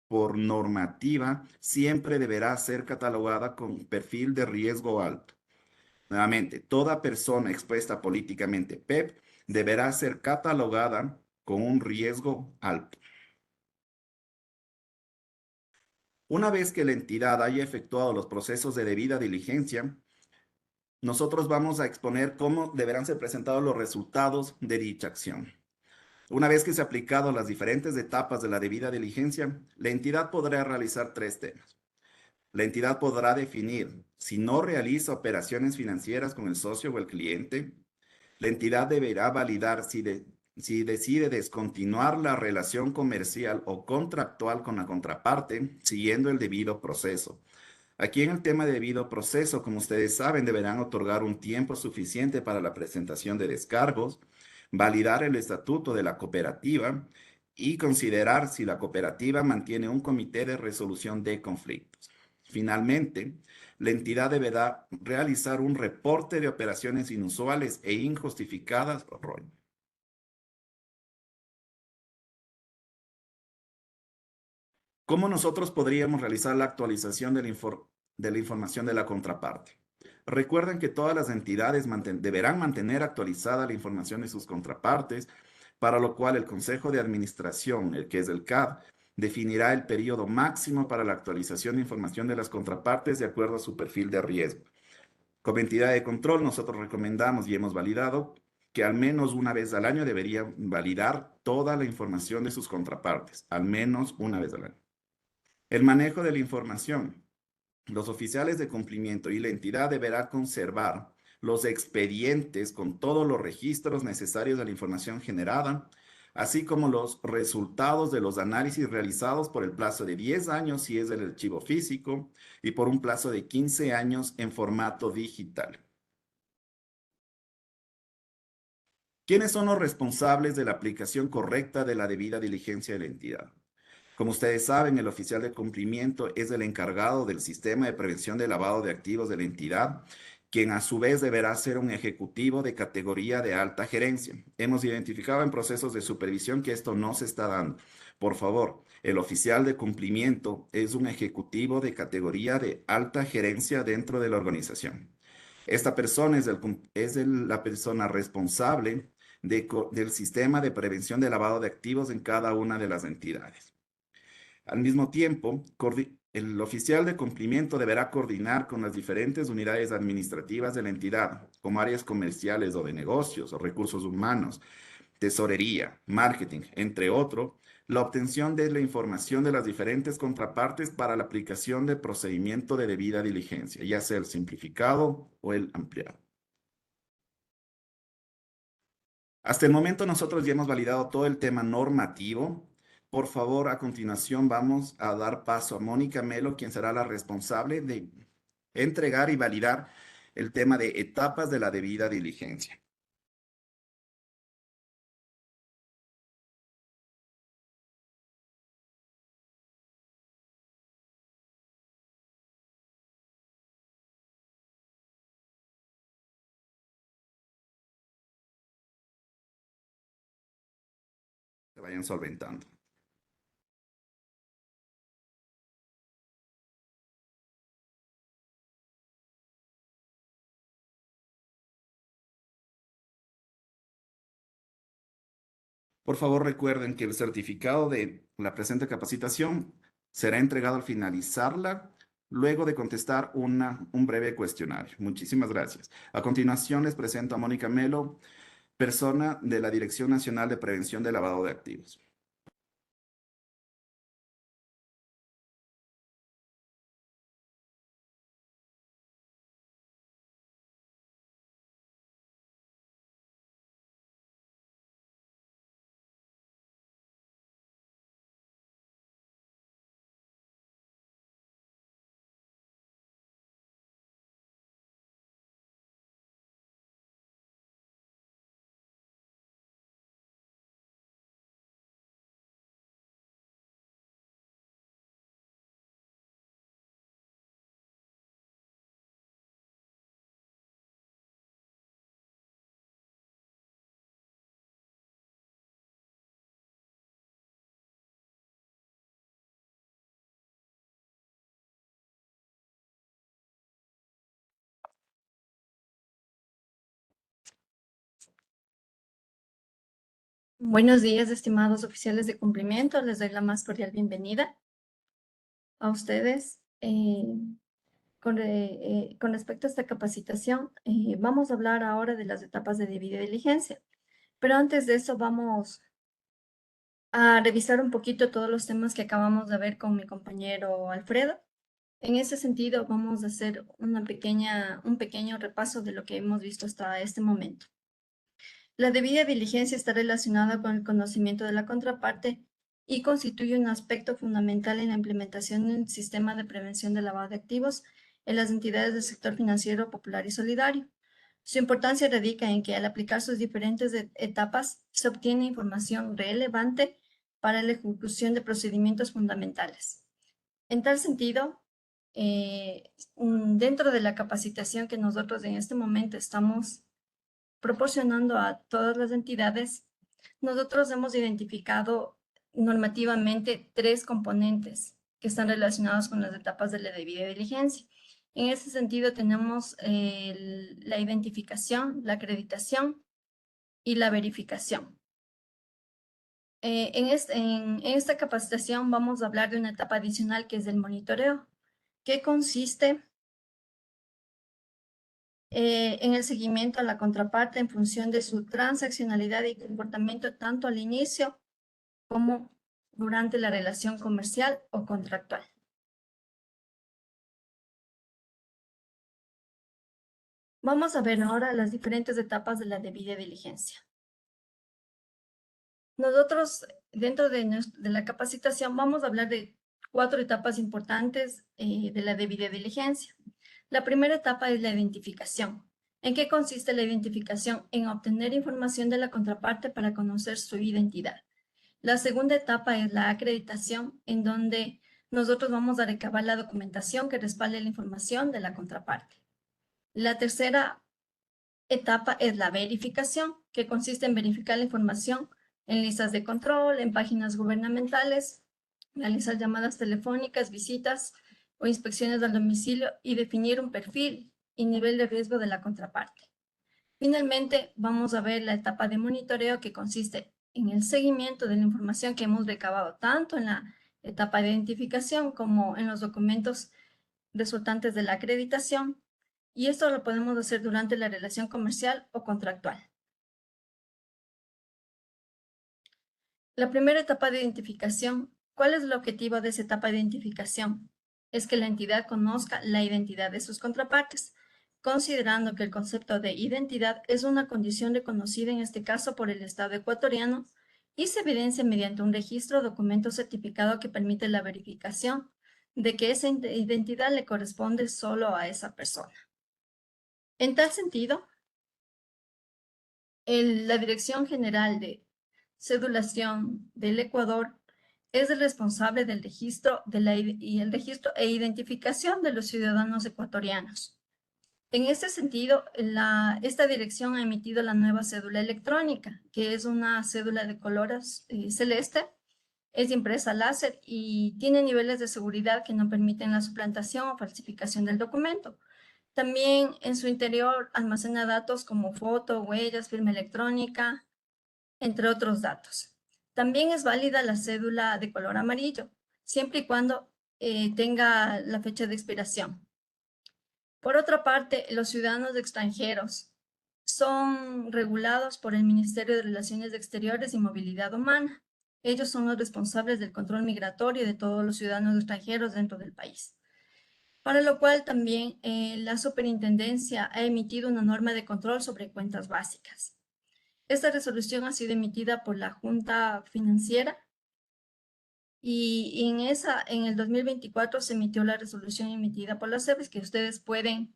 C: por normativa siempre deberá ser catalogada con perfil de riesgo alto. Nuevamente, toda persona expuesta políticamente PEP deberá ser catalogada con un riesgo alto. Una vez que la entidad haya efectuado los procesos de debida diligencia, nosotros vamos a exponer cómo deberán ser presentados los resultados de dicha acción. Una vez que se han aplicado las diferentes etapas de la debida diligencia, la entidad podrá realizar tres temas. La entidad podrá definir si no realiza operaciones financieras con el socio o el cliente. La entidad deberá validar si decide descontinuar la relación comercial o contractual con la contraparte, siguiendo el debido proceso. Aquí en el tema de debido proceso, como ustedes saben, deberán otorgar un tiempo suficiente para la presentación de descargos, validar el estatuto de la cooperativa y considerar si la cooperativa mantiene un comité de resolución de conflictos. Finalmente, la entidad deberá realizar un reporte de operaciones inusuales e injustificadas, ROI. ¿Cómo nosotros podríamos realizar la actualización de la información de la contraparte? Recuerden que todas las entidades deberán mantener actualizada la información de sus contrapartes, para lo cual el Consejo de Administración, el que es el CAD, definirá el periodo máximo para la actualización de información de las contrapartes de acuerdo a su perfil de riesgo. Como entidad de control, nosotros recomendamos y hemos validado que al menos una vez al año deberían validar toda la información de sus contrapartes, al menos una vez al año. El manejo de la información. Los oficiales de cumplimiento y la entidad deberá conservar los expedientes con todos los registros necesarios de la información generada, así como los resultados de los análisis realizados por el plazo de 10 años si es del archivo físico y por un plazo de 15 años en formato digital. ¿Quiénes son los responsables de la aplicación correcta de la debida diligencia de la entidad? Como ustedes saben, el oficial de cumplimiento es el encargado del sistema de prevención de lavado de activos de la entidad, quien a su vez deberá ser un ejecutivo de categoría de alta gerencia. Hemos identificado en procesos de supervisión que esto no se está dando. Por favor, el oficial de cumplimiento es un ejecutivo de categoría de alta gerencia dentro de la organización. Esta persona es la persona responsable del sistema de prevención de lavado de activos en cada una de las entidades. Al mismo tiempo, el oficial de cumplimiento deberá coordinar con las diferentes unidades administrativas de la entidad, como áreas comerciales o de negocios o recursos humanos, tesorería, marketing, entre otros, la obtención de la información de las diferentes contrapartes para la aplicación del procedimiento de debida diligencia, ya sea el simplificado o el ampliado. Hasta el momento nosotros ya hemos validado todo el tema normativo. Por favor, a continuación vamos a dar paso a Mónica Melo, quien será la responsable de entregar y validar el tema de etapas de la debida diligencia. Se vayan solventando. Por favor, recuerden que el certificado de la presente capacitación será entregado al finalizarla, luego de contestar un breve cuestionario. Muchísimas gracias. A continuación, les presento a Mónica Melo, persona de la Dirección Nacional de Prevención de Lavado de Activos.
D: Buenos días, estimados oficiales de cumplimiento. Les doy la más cordial bienvenida a ustedes. Con respecto a esta capacitación, vamos a hablar ahora de las etapas de debida diligencia. Pero antes de eso, vamos a revisar un poquito todos los temas que acabamos de ver con mi compañero Alfredo. En ese sentido, vamos a hacer un pequeño repaso de lo que hemos visto hasta este momento. La debida diligencia está relacionada con el conocimiento de la contraparte y constituye un aspecto fundamental en la implementación de un sistema de prevención de lavado de activos en las entidades del sector financiero popular y solidario. Su importancia radica en que al aplicar sus diferentes etapas se obtiene información relevante para la ejecución de procedimientos fundamentales. En tal sentido, dentro de la capacitación que nosotros en este momento estamos proporcionando a todas las entidades, nosotros hemos identificado normativamente 3 componentes que están relacionados con las etapas de la debida diligencia. En ese sentido, tenemos la identificación, la acreditación y la verificación. En esta capacitación vamos a hablar de una etapa adicional que es el monitoreo, que consiste en el seguimiento a la contraparte en función de su transaccionalidad y comportamiento tanto al inicio como durante la relación comercial o contractual. Vamos a ver ahora las diferentes etapas de la debida diligencia. Nosotros, dentro de la capacitación, vamos a hablar de 4 etapas importantes de la debida diligencia. La primera etapa es la identificación. ¿En qué consiste la identificación? En obtener información de la contraparte para conocer su identidad. La segunda etapa es la acreditación, en donde nosotros vamos a recabar la documentación que respalde la información de la contraparte. La tercera etapa es la verificación, que consiste en verificar la información en listas de control, en páginas gubernamentales, realizar llamadas telefónicas, visitas o inspecciones al domicilio y definir un perfil y nivel de riesgo de la contraparte. Finalmente, vamos a ver la etapa de monitoreo, que consiste en el seguimiento de la información que hemos recabado tanto en la etapa de identificación como en los documentos resultantes de la acreditación, y esto lo podemos hacer durante la relación comercial o contractual. La primera etapa de identificación. ¿Cuál es el objetivo de esa etapa de identificación? Es que la entidad conozca la identidad de sus contrapartes, considerando que el concepto de identidad es una condición reconocida en este caso por el Estado ecuatoriano y se evidencia mediante un registro o documento certificado que permite la verificación de que esa identidad le corresponde solo a esa persona. En tal sentido, la Dirección General de Cedulación del Ecuador es el responsable del registro e identificación de los ciudadanos ecuatorianos. En este sentido, esta dirección ha emitido la nueva cédula electrónica, que es una cédula de color celeste, es impresa láser y tiene niveles de seguridad que no permiten la suplantación o falsificación del documento. También en su interior almacena datos como foto, huellas, firma electrónica, entre otros datos. También es válida la cédula de color amarillo, siempre y cuando tenga la fecha de expiración. Por otra parte, los ciudadanos extranjeros son regulados por el Ministerio de Relaciones Exteriores y Movilidad Humana. Ellos son los responsables del control migratorio de todos los ciudadanos extranjeros dentro del país. Para lo cual también la Superintendencia ha emitido una norma de control sobre cuentas básicas. Esta resolución ha sido emitida por la Junta Financiera y en el 2024 se emitió la resolución emitida por la SEBES, que ustedes pueden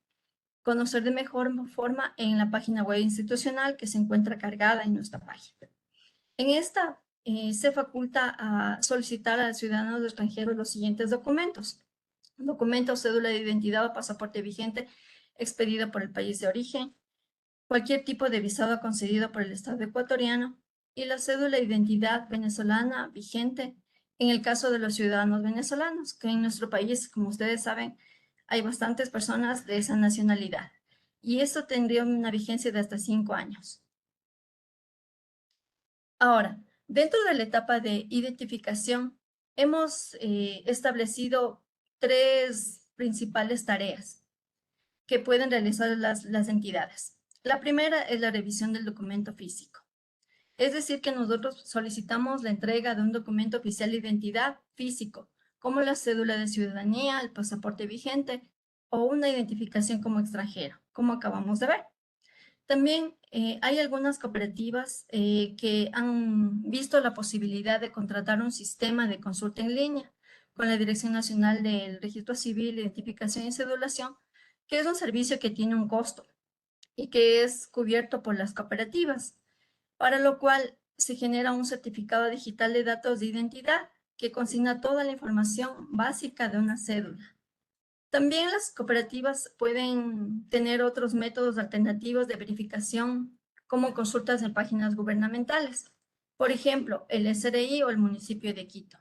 D: conocer de mejor forma en la página web institucional que se encuentra cargada en nuestra página. En esta se faculta a solicitar a ciudadanos extranjeros los siguientes documentos: documento, cédula de identidad o pasaporte vigente expedido por el país de origen, cualquier tipo de visado concedido por el Estado ecuatoriano y la cédula de identidad venezolana vigente en el caso de los ciudadanos venezolanos, que en nuestro país, como ustedes saben, hay bastantes personas de esa nacionalidad. Y esto tendría una vigencia de hasta 5 años. Ahora, dentro de la etapa de identificación, hemos establecido 3 principales tareas que pueden realizar las entidades. La primera es la revisión del documento físico. Es decir, que nosotros solicitamos la entrega de un documento oficial de identidad físico, como la cédula de ciudadanía, el pasaporte vigente o una identificación como extranjero, como acabamos de ver. También hay algunas cooperativas que han visto la posibilidad de contratar un sistema de consulta en línea con la Dirección Nacional del Registro Civil, Identificación y Cedulación, que es un servicio que tiene un costo y que es cubierto por las cooperativas, para lo cual se genera un certificado digital de datos de identidad que consigna toda la información básica de una cédula. También las cooperativas pueden tener otros métodos alternativos de verificación, como consultas en páginas gubernamentales, por ejemplo, el SRI o el municipio de Quito.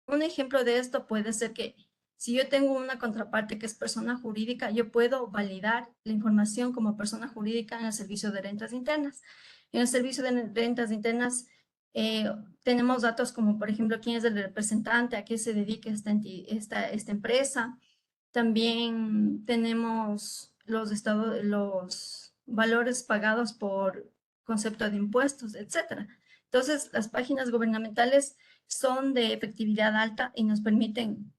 D: Un ejemplo de esto puede ser que si yo tengo una contraparte que es persona jurídica, yo puedo validar la información como persona jurídica en el servicio de rentas internas. En el servicio de rentas internas tenemos datos como, por ejemplo, quién es el representante, a qué se dedica esta empresa. También tenemos los valores pagados por concepto de impuestos, etc. Entonces, las páginas gubernamentales son de efectividad alta y nos permiten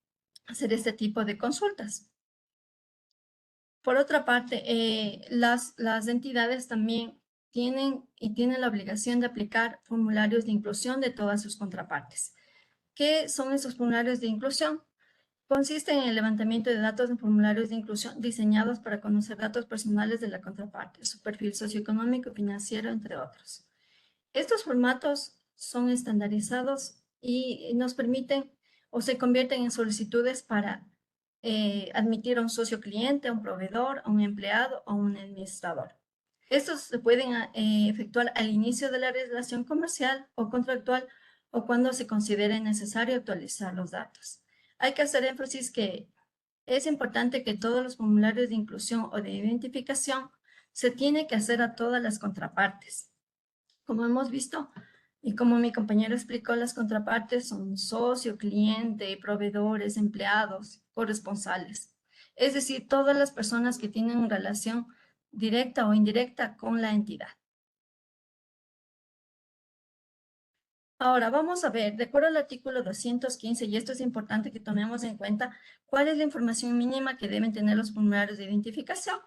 D: hacer este tipo de consultas. Por otra parte, las entidades también tienen la obligación de aplicar formularios de inclusión de todas sus contrapartes. ¿Qué son esos formularios de inclusión? Consiste en el levantamiento de datos en formularios de inclusión diseñados para conocer datos personales de la contraparte, su perfil socioeconómico, financiero, entre otros. Estos formatos son estandarizados y nos permiten o se convierten en solicitudes para admitir a un socio cliente, a un proveedor, a un empleado o a un administrador. Estos se pueden efectuar al inicio de la relación comercial o contractual o cuando se considere necesario actualizar los datos. Hay que hacer énfasis que es importante que todos los formularios de inclusión o de identificación se tiene que hacer a todas las contrapartes. Como hemos visto y como mi compañero explicó, las contrapartes son socio, cliente, proveedores, empleados, corresponsales. Es decir, todas las personas que tienen relación directa o indirecta con la entidad. Ahora vamos a ver, de acuerdo al artículo 215, y esto es importante que tomemos en cuenta, cuál es la información mínima que deben tener los formularios de identificación.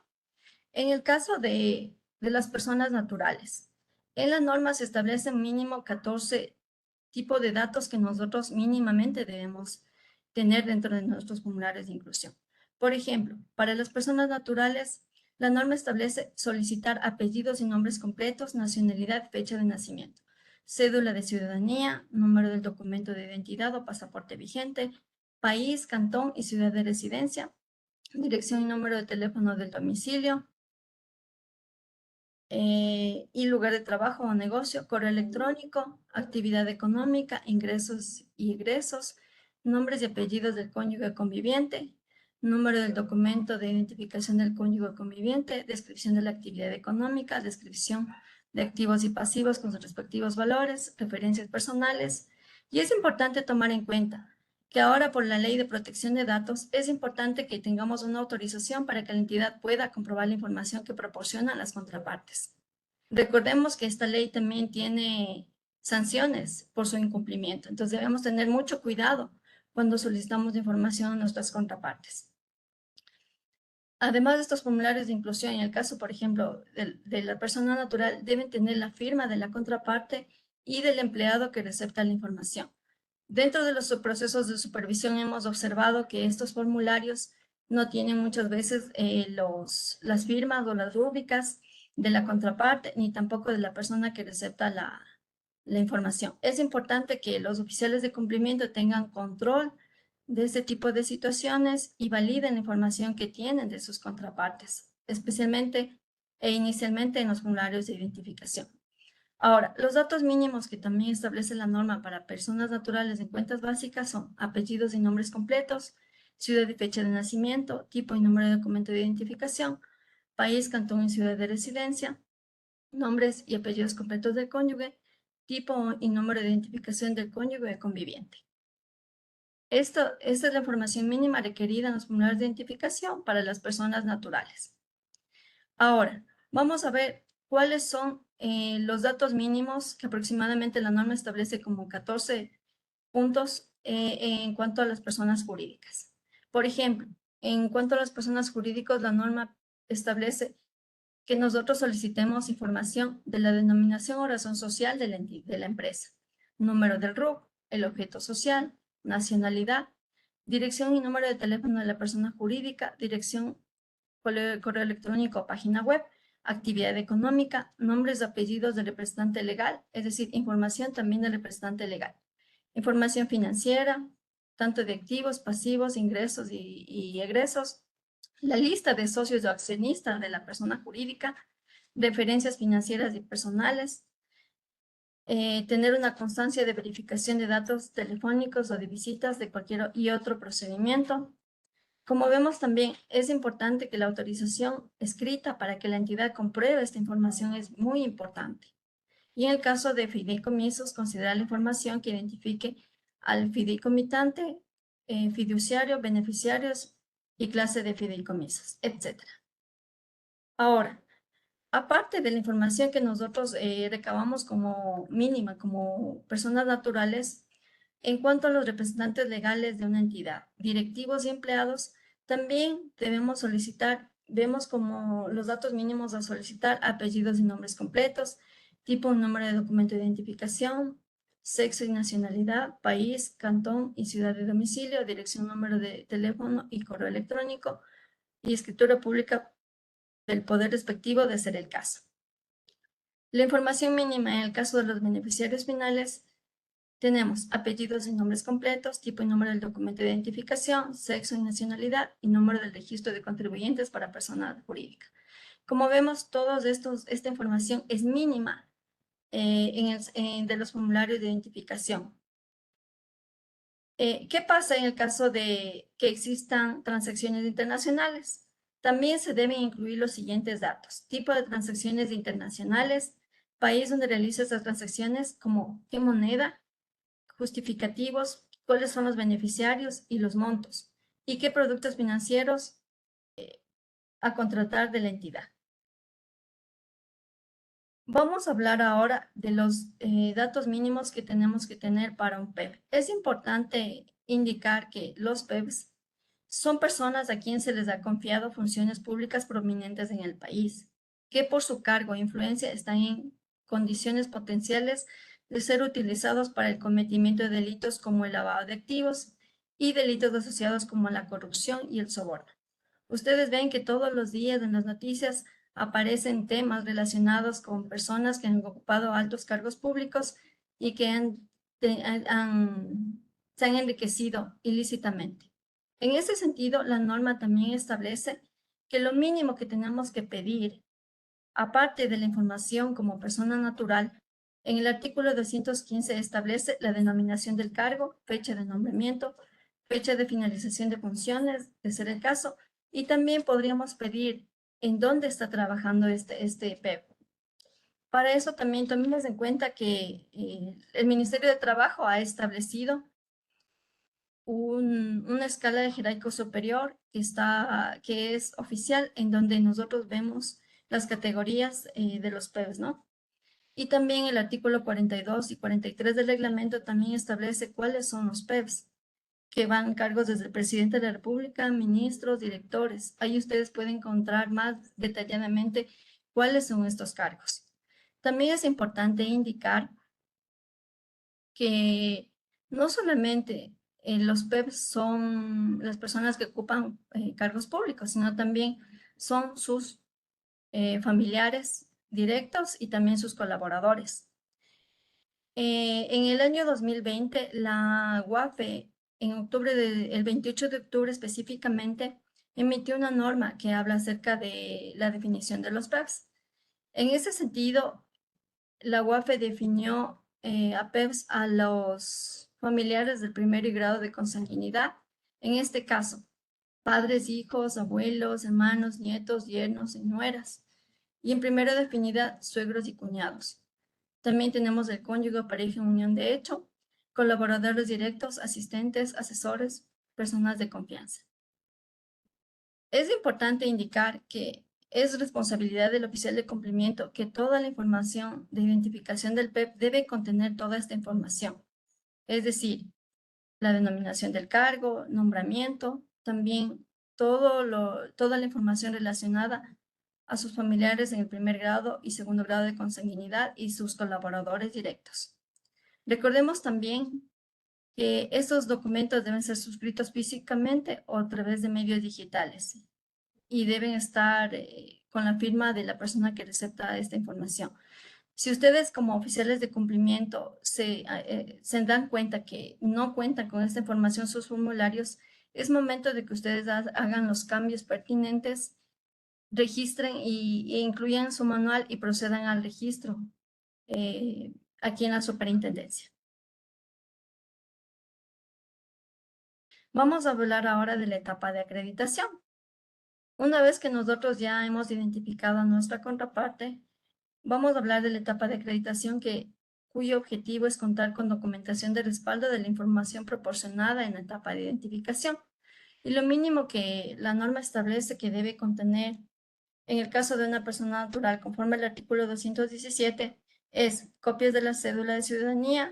D: En el caso de las personas naturales, en la norma se establecen mínimo 14 tipos de datos que nosotros mínimamente debemos tener dentro de nuestros formularios de inclusión. Por ejemplo, para las personas naturales, la norma establece solicitar apellidos y nombres completos, nacionalidad, fecha de nacimiento, cédula de ciudadanía, número del documento de identidad o pasaporte vigente, país, cantón y ciudad de residencia, dirección y número de teléfono del domicilio, y lugar de trabajo o negocio, correo electrónico, actividad económica, ingresos y egresos, nombres y apellidos del cónyuge conviviente, número del documento de identificación del cónyuge conviviente, descripción de la actividad económica, descripción de activos y pasivos con sus respectivos valores, referencias personales. Y es importante tomar en cuenta que ahora por la Ley de Protección de Datos es importante que tengamos una autorización para que la entidad pueda comprobar la información que proporcionan las contrapartes. Recordemos que esta ley también tiene sanciones por su incumplimiento, entonces debemos tener mucho cuidado cuando solicitamos información a nuestras contrapartes. Además de estos formularios de inclusión, en el caso, por ejemplo, de la persona natural, deben tener la firma de la contraparte y del empleado que recepta la información. Dentro de los procesos de supervisión hemos observado que estos formularios no tienen muchas veces las firmas o las rúbricas de la contraparte, ni tampoco de la persona que recepta la información. Es importante que los oficiales de cumplimiento tengan control de este tipo de situaciones y validen la información que tienen de sus contrapartes, especialmente e inicialmente en los formularios de identificación. Ahora, los datos mínimos que también establece la norma para personas naturales en cuentas básicas son apellidos y nombres completos, ciudad y fecha de nacimiento, tipo y número de documento de identificación, país, cantón y ciudad de residencia, nombres y apellidos completos del cónyuge, tipo y número de identificación del cónyuge conviviente. Esta es la información mínima requerida en los formularios de identificación para las personas naturales. Ahora, vamos a ver cuáles son los datos mínimos que aproximadamente la norma establece como 14 puntos en cuanto a las personas jurídicas. Por ejemplo, en cuanto a las personas jurídicas, la norma establece que nosotros solicitemos información de la denominación o razón social de la empresa, número del RUC, el objeto social, nacionalidad, dirección y número de teléfono de la persona jurídica, dirección, correo electrónico, página web, actividad económica, nombres y apellidos del representante legal, es decir, información también del representante legal, información financiera, tanto de activos, pasivos, ingresos y egresos, la lista de socios o accionistas de la persona jurídica, referencias financieras y personales, tener una constancia de verificación de datos telefónicos o de visitas de cualquier y otro procedimiento. Como vemos también, es importante que la autorización escrita para que la entidad compruebe esta información es muy importante. Y en el caso de fideicomisos, considerar la información que identifique al fideicomitante, fiduciario, beneficiarios y clase de fideicomisos, etc. Ahora, aparte de la información que nosotros recabamos como mínima, como personas naturales, en cuanto a los representantes legales de una entidad, directivos y empleados, también debemos solicitar, vemos como los datos mínimos a solicitar, apellidos y nombres completos, tipo, número de documento de identificación, sexo y nacionalidad, país, cantón y ciudad de domicilio, dirección, número de teléfono y correo electrónico, y escritura pública del poder respectivo de ser el caso. La información mínima en el caso de los beneficiarios finales, tenemos apellidos y nombres completos, tipo y número del documento de identificación, sexo y nacionalidad, y número del registro de contribuyentes para persona jurídica. Como vemos, esta información es mínima de los formularios de identificación. ¿Qué pasa en el caso de que existan transacciones internacionales? También se deben incluir los siguientes datos: tipo de transacciones internacionales, país donde realiza esas transacciones, como qué moneda, justificativos, cuáles son los beneficiarios y los montos, y qué productos financieros a contratar de la entidad. Vamos a hablar ahora de los datos mínimos que tenemos que tener para un PEB. Es importante indicar que los PEBs son personas a quien se les ha confiado funciones públicas prominentes en el país, que por su cargo e influencia están en condiciones potenciales de ser utilizados para el cometimiento de delitos como el lavado de activos y delitos asociados como la corrupción y el soborno. Ustedes ven que todos los días en las noticias aparecen temas relacionados con personas que han ocupado altos cargos públicos y que se han enriquecido ilícitamente. En ese sentido, la norma también establece que lo mínimo que tenemos que pedir, aparte de la información como persona natural, en el artículo 215 establece la denominación del cargo, fecha de nombramiento, fecha de finalización de funciones, de ser el caso, y también podríamos pedir en dónde está trabajando este PEP. Para eso también tomemos en cuenta que el Ministerio de Trabajo ha establecido una escala de jerárquico superior que es oficial, en donde nosotros vemos las categorías de los PEPs, ¿no? Y también el artículo 42 y 43 del reglamento también establece cuáles son los PEPs, que van cargos desde el presidente de la República, ministros, directores. Ahí ustedes pueden encontrar más detalladamente cuáles son estos cargos. También es importante indicar que no solamente los PEPs son las personas que ocupan cargos públicos, sino también son sus familiares directos y también sus colaboradores. En el año 2020, la UAFE, el 28 de octubre específicamente, emitió una norma que habla acerca de la definición de los PEPs. En ese sentido, la UAFE definió a PEPs a los familiares del primer grado de consanguinidad, en este caso, padres, hijos, abuelos, hermanos, nietos, yernos y nueras. Y en primera definida, suegros y cuñados. También tenemos el cónyuge, pareja en unión de hecho, colaboradores directos, asistentes, asesores, personas de confianza. Es importante indicar que es responsabilidad del oficial de cumplimiento que toda la información de identificación del PEP debe contener toda esta información. Es decir, la denominación del cargo, nombramiento, también toda la información relacionada a sus familiares en el primer grado y segundo grado de consanguinidad y sus colaboradores directos. Recordemos también que estos documentos deben ser suscritos físicamente o a través de medios digitales y deben estar con la firma de la persona que recepta esta información. Si ustedes como oficiales de cumplimiento se dan cuenta que no cuentan con esta información sus formularios, es momento de que ustedes hagan los cambios pertinentes, registren e incluyan su manual y procedan al registro aquí en la superintendencia. Vamos a hablar ahora de la etapa de acreditación. Una vez que nosotros ya hemos identificado a nuestra contraparte, vamos a hablar de la etapa de acreditación cuyo objetivo es contar con documentación de respaldo de la información proporcionada en la etapa de identificación. Y lo mínimo que la norma establece que debe contener en el caso de una persona natural, conforme al artículo 217, es copias de la cédula de ciudadanía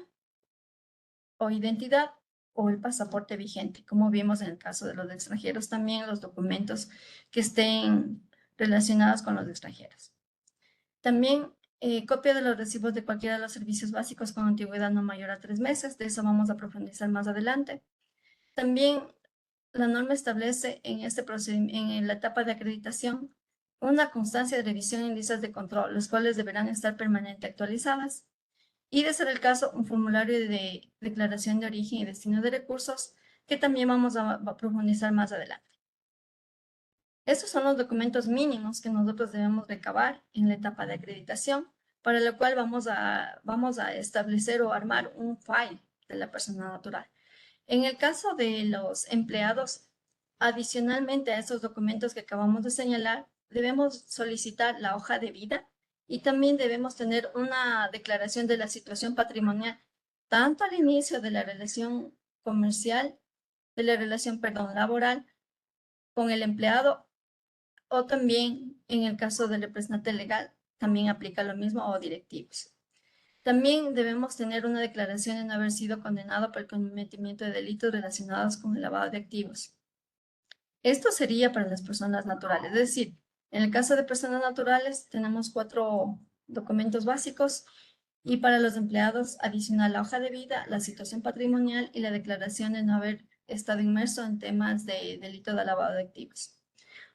D: o identidad o el pasaporte vigente, como vimos en el caso de los extranjeros, también los documentos que estén relacionados con los extranjeros. También copia de los recibos de cualquiera de los servicios básicos con antigüedad no mayor a 3 meses, de eso vamos a profundizar más adelante. También la norma establece en la etapa de acreditación una constancia de revisión en listas de control, las cuales deberán estar permanentemente actualizadas. Y de ser el caso, un formulario de declaración de origen y destino de recursos, que también vamos a profundizar más adelante. Estos son los documentos mínimos que nosotros debemos recabar en la etapa de acreditación, para lo cual vamos a establecer o armar un file de la persona natural. En el caso de los empleados, adicionalmente a estos documentos que acabamos de señalar, debemos solicitar la hoja de vida y también debemos tener una declaración de la situación patrimonial, tanto al inicio de la relación comercial, laboral con el empleado, o también en el caso del representante legal, también aplica lo mismo, o directivos. También debemos tener una declaración de no haber sido condenado por el cometimiento de delitos relacionados con el lavado de activos. Esto sería para las personas naturales, es decir, en el caso de personas naturales tenemos 4 documentos básicos y para los empleados adicional la hoja de vida, la situación patrimonial y la declaración de no haber estado inmerso en temas de delito de lavado de activos.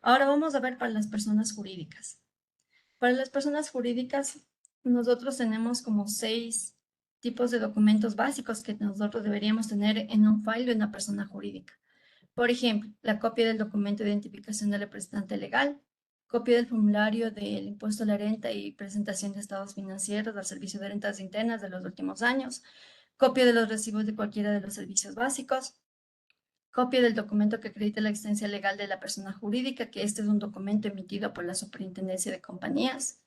D: Ahora vamos a ver para las personas jurídicas. Para las personas jurídicas, nosotros tenemos como 6 tipos de documentos básicos que nosotros deberíamos tener en un file de una persona jurídica. Por ejemplo, la copia del documento de identificación del representante legal, copia del formulario del impuesto a la renta y presentación de estados financieros al Servicio de Rentas Internas de los últimos años, copia de los recibos de cualquiera de los servicios básicos, copia del documento que acredite la existencia legal de la persona jurídica, que este es un documento emitido por la Superintendencia de Compañías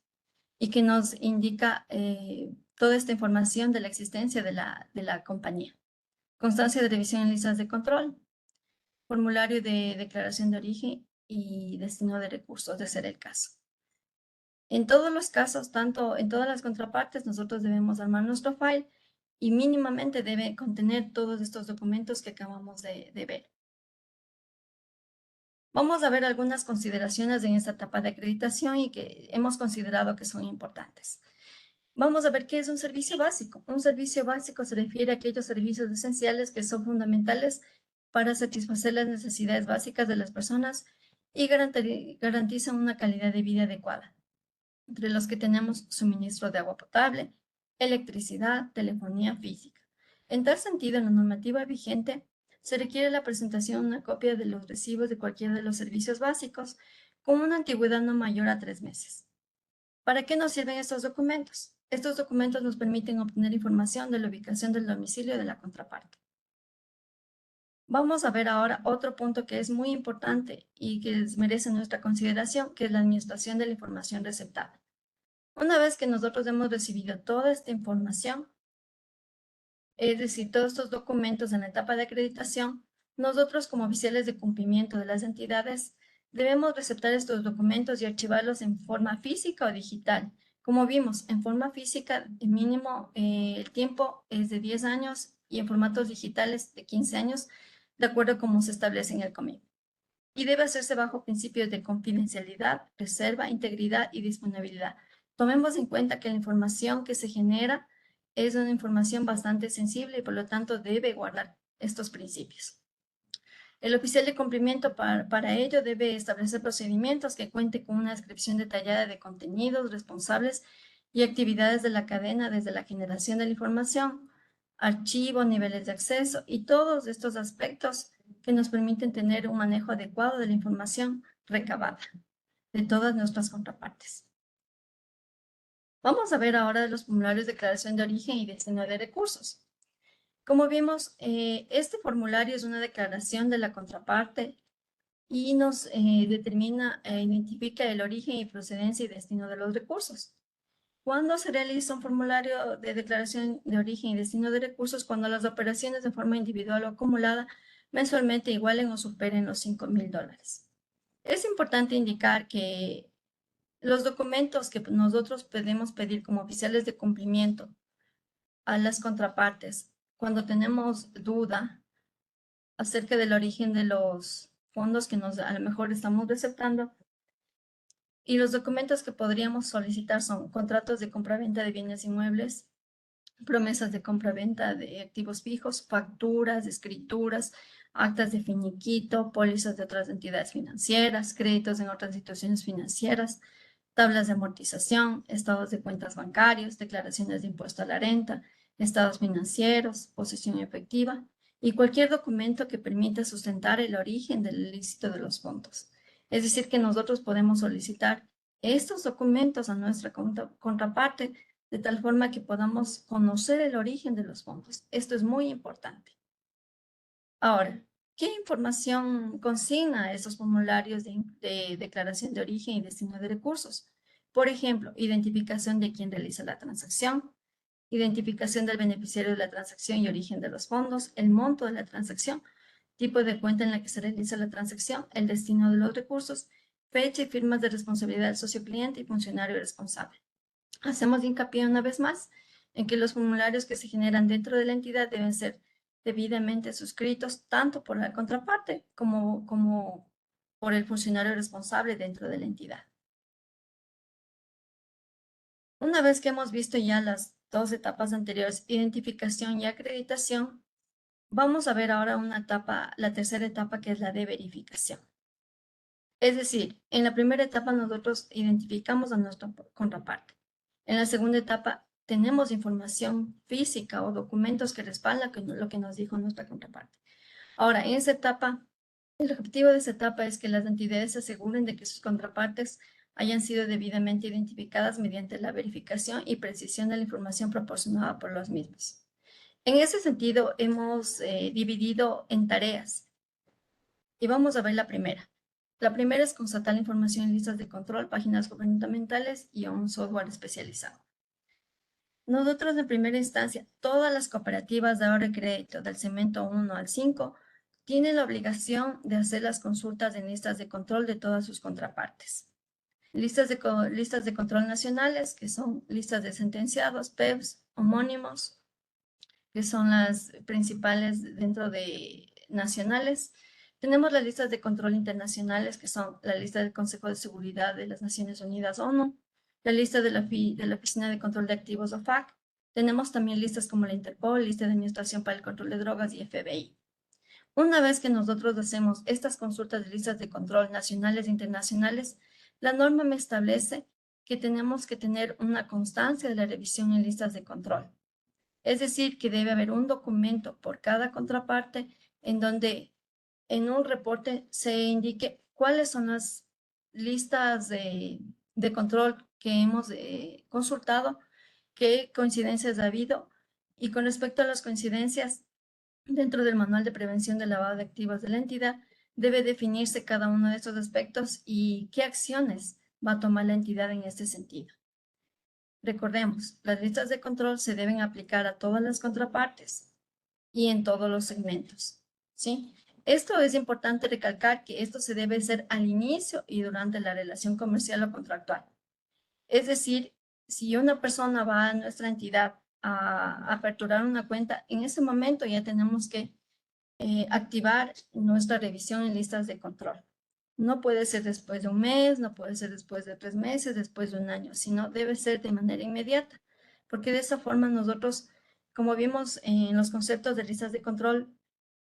D: y que nos indica toda esta información de la existencia de la compañía. Constancia de revisión en listas de control, formulario de declaración de origen y destino de recursos, de ser el caso. En todos los casos, tanto en todas las contrapartes, nosotros debemos armar nuestro file y mínimamente debe contener todos estos documentos que acabamos de ver. Vamos a ver algunas consideraciones en esta etapa de acreditación y que hemos considerado que son importantes. Vamos a ver qué es un servicio básico. Un servicio básico se refiere a aquellos servicios esenciales que son fundamentales para satisfacer las necesidades básicas de las personas y garantizan una calidad de vida adecuada, entre los que tenemos suministro de agua potable, electricidad, telefonía física. En tal sentido, en la normativa vigente, se requiere la presentación de una copia de los recibos de cualquiera de los servicios básicos con una antigüedad no mayor a 3 meses. ¿Para qué nos sirven estos documentos? Estos documentos nos permiten obtener información de la ubicación del domicilio de la contraparte. Vamos a ver ahora otro punto que es muy importante y que merece nuestra consideración, que es la administración de la información receptada. Una vez que nosotros hemos recibido toda esta información, es decir, todos estos documentos en la etapa de acreditación, nosotros como oficiales de cumplimiento de las entidades debemos receptar estos documentos y archivarlos en forma física o digital. Como vimos, en forma física, el mínimo el tiempo es de 10 años y en formatos digitales de 15 años, de acuerdo a cómo se establece en el COMIP. Y debe hacerse bajo principios de confidencialidad, reserva, integridad y disponibilidad. Tomemos en cuenta que la información que se genera es una información bastante sensible y por lo tanto debe guardar estos principios. El oficial de cumplimiento para ello debe establecer procedimientos que cuenten con una descripción detallada de contenidos, responsables y actividades de la cadena desde la generación de la información, archivo, niveles de acceso y todos estos aspectos que nos permiten tener un manejo adecuado de la información recabada de todas nuestras contrapartes. Vamos a ver ahora los formularios de declaración de origen y destino de recursos. Como vimos, este formulario es una declaración de la contraparte y nos determina e identifica el origen y procedencia y destino de los recursos. ¿Cuándo se realiza un formulario de declaración de origen y destino de recursos? Cuando las operaciones de forma individual o acumulada mensualmente igualen o superen los $5,000. Es importante indicar que los documentos que nosotros podemos pedir como oficiales de cumplimiento a las contrapartes, cuando tenemos duda acerca del origen de los fondos que a lo mejor estamos receptando, y los documentos que podríamos solicitar son contratos de compraventa de bienes inmuebles, promesas de compraventa de activos fijos, facturas, escrituras, actas de finiquito, pólizas de otras entidades financieras, créditos en otras instituciones financieras, tablas de amortización, estados de cuentas bancarios, declaraciones de impuesto a la renta, estados financieros, posesión efectiva y cualquier documento que permita sustentar el origen del ilícito de los fondos. Es decir, que nosotros podemos solicitar estos documentos a nuestra contraparte de tal forma que podamos conocer el origen de los fondos. Esto es muy importante. Ahora, ¿qué información consigna esos formularios de declaración de origen y destino de recursos? Por ejemplo, identificación de quien realiza la transacción, identificación del beneficiario de la transacción y origen de los fondos, el monto de la transacción, tipo de cuenta en la que se realiza la transacción, el destino de los recursos, fecha y firmas de responsabilidad del socio cliente y funcionario responsable. Hacemos hincapié una vez más en que los formularios que se generan dentro de la entidad deben ser debidamente suscritos tanto por la contraparte como por el funcionario responsable dentro de la entidad. Una vez que hemos visto ya las dos etapas anteriores, identificación y acreditación, vamos a ver ahora la tercera etapa, que es la de verificación. Es decir, en la primera etapa nosotros identificamos a nuestra contraparte. En la segunda etapa tenemos información física o documentos que respaldan lo que nos dijo nuestra contraparte. Ahora, en esa etapa, el objetivo de esa etapa es que las entidades se aseguren de que sus contrapartes hayan sido debidamente identificadas mediante la verificación y precisión de la información proporcionada por los mismos. En ese sentido, hemos dividido en tareas y vamos a ver la primera. La primera es constatar la información en listas de control, páginas gubernamentales y un software especializado. Nosotros en primera instancia, todas las cooperativas de ahorro y crédito del segmento 1 al 5 tienen la obligación de hacer las consultas en listas de control de todas sus contrapartes. Listas de control nacionales, que son listas de sentenciados, PEBs, homónimos, que son las principales dentro de nacionales. Tenemos las listas de control internacionales, que son la lista del Consejo de Seguridad de las Naciones Unidas, ONU, la lista de la Oficina de Control de Activos, OFAC. Tenemos también listas como la Interpol, lista de Administración para el Control de Drogas y FBI. Una vez que nosotros hacemos estas consultas de listas de control nacionales e internacionales, la norma me establece que tenemos que tener una constancia de la revisión en listas de control. Es decir, que debe haber un documento por cada contraparte en donde en un reporte se indique cuáles son las listas de control que hemos consultado, qué coincidencias ha habido, y con respecto a las coincidencias, dentro del manual de prevención del lavado de activos de la entidad, debe definirse cada uno de estos aspectos y qué acciones va a tomar la entidad en este sentido. Recordemos, las listas de control se deben aplicar a todas las contrapartes y en todos los segmentos, ¿sí? Esto es importante recalcar que esto se debe hacer al inicio y durante la relación comercial o contractual. Es decir, si una persona va a nuestra entidad a aperturar una cuenta, en ese momento ya tenemos que activar nuestra revisión en listas de control. No puede ser después de un mes, no puede ser después de 3 meses, después de un año, sino debe ser de manera inmediata, porque de esa forma nosotros, como vimos en los conceptos de listas de control,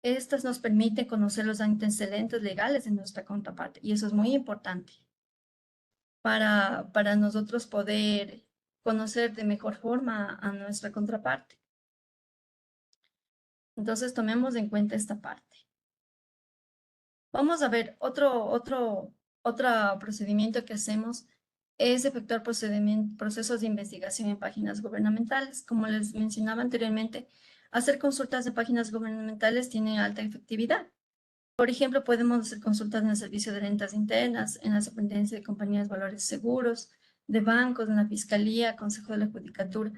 D: estas nos permiten conocer los antecedentes legales de nuestra contraparte, y eso es muy importante para nosotros poder conocer de mejor forma a nuestra contraparte. Entonces, tomemos en cuenta esta parte. Vamos a ver, otro procedimiento que hacemos es efectuar procesos de investigación en páginas gubernamentales. Como les mencionaba anteriormente, hacer consultas de páginas gubernamentales tiene alta efectividad. Por ejemplo, podemos hacer consultas en el Servicio de Rentas Internas, en la Superintendencia de Compañías de Valores Seguros, de bancos, en la Fiscalía, Consejo de la Judicatura.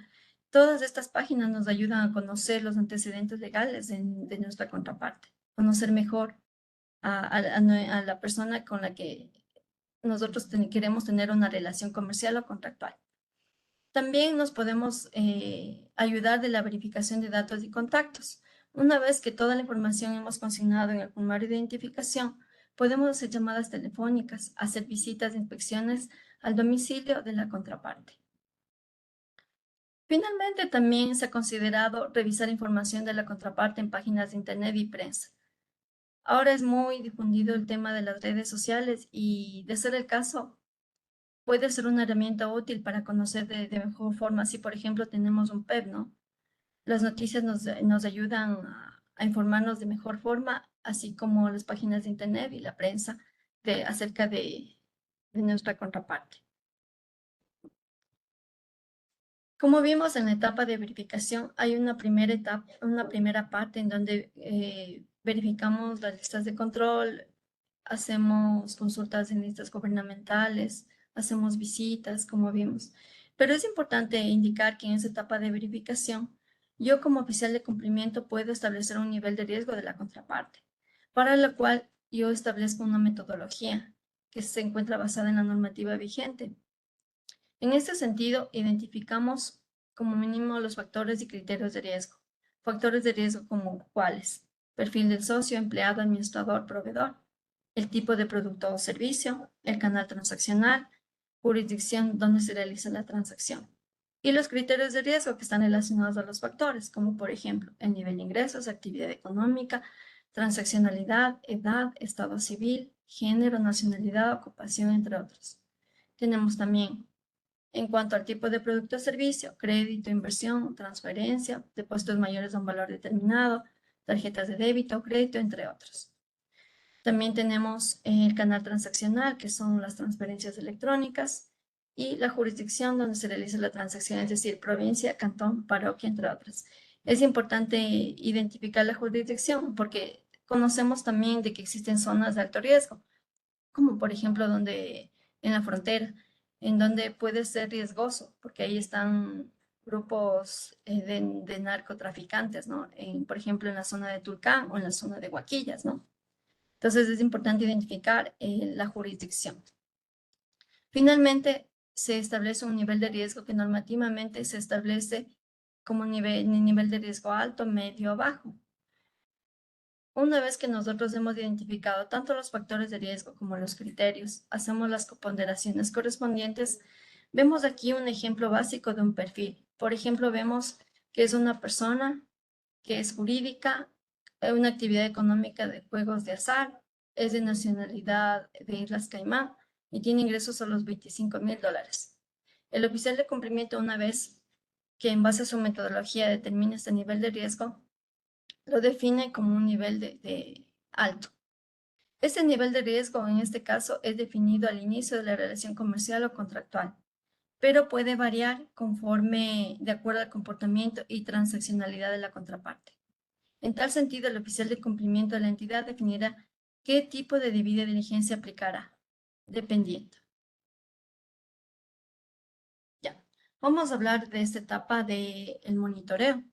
D: Todas estas páginas nos ayudan a conocer los antecedentes legales de nuestra contraparte, conocer mejor a la persona con la que nosotros queremos tener una relación comercial o contractual. También nos podemos ayudar de la verificación de datos y contactos. Una vez que toda la información hemos consignado en el formario de identificación, podemos hacer llamadas telefónicas, hacer visitas de inspecciones al domicilio de la contraparte. Finalmente, también se ha considerado revisar información de la contraparte en páginas de internet y prensa. Ahora es muy difundido el tema de las redes sociales y, de ser el caso, puede ser una herramienta útil para conocer de mejor forma. Si, por ejemplo, tenemos un PEP, ¿no? Las noticias nos ayudan a informarnos de mejor forma, así como las páginas de internet y la prensa acerca de nuestra contraparte. Como vimos en la etapa de verificación, hay una primera parte en donde verificamos las listas de control, hacemos consultas en listas gubernamentales, hacemos visitas, como vimos. Pero es importante indicar que en esa etapa de verificación, yo como oficial de cumplimiento puedo establecer un nivel de riesgo de la contraparte, para lo cual yo establezco una metodología que se encuentra basada en la normativa vigente. En este sentido, identificamos como mínimo los factores y criterios de riesgo. Factores de riesgo como cuáles: perfil del socio, empleado, administrador, proveedor, el tipo de producto o servicio, el canal transaccional, jurisdicción donde se realiza la transacción. Y los criterios de riesgo que están relacionados a los factores, como por ejemplo el nivel de ingresos, actividad económica, transaccionalidad, edad, estado civil, género, nacionalidad, ocupación, entre otros. Tenemos también, en cuanto al tipo de producto o servicio, crédito, inversión, transferencia, depósitos mayores a un valor determinado, tarjetas de débito o crédito, entre otros. También tenemos el canal transaccional, que son las transferencias electrónicas, y la jurisdicción donde se realiza la transacción, es decir, provincia, cantón, parroquia, entre otras. Es importante identificar la jurisdicción porque conocemos también de que existen zonas de alto riesgo, como por ejemplo donde en la frontera, en donde puede ser riesgoso, porque ahí están grupos de narcotraficantes, ¿no? Por ejemplo, en la zona de Tulcán o en la zona de Huaquillas, ¿no? Entonces es importante identificar la jurisdicción. Finalmente, se establece un nivel de riesgo que normativamente se establece como nivel de riesgo alto, medio o bajo. Una vez que nosotros hemos identificado tanto los factores de riesgo como los criterios, hacemos las ponderaciones correspondientes, vemos aquí un ejemplo básico de un perfil. Por ejemplo, vemos que es una persona que es jurídica, una actividad económica de juegos de azar, es de nacionalidad de Islas Caimán y tiene ingresos a los $25,000. El oficial de cumplimiento, una vez que en base a su metodología determina este nivel de riesgo, lo define como un nivel de alto. Este nivel de riesgo, en este caso, es definido al inicio de la relación comercial o contractual, pero puede variar de acuerdo al comportamiento y transaccionalidad de la contraparte. En tal sentido, el oficial de cumplimiento de la entidad definirá qué tipo de debida diligencia aplicará, dependiendo. Ya. Vamos a hablar de esta etapa del monitoreo,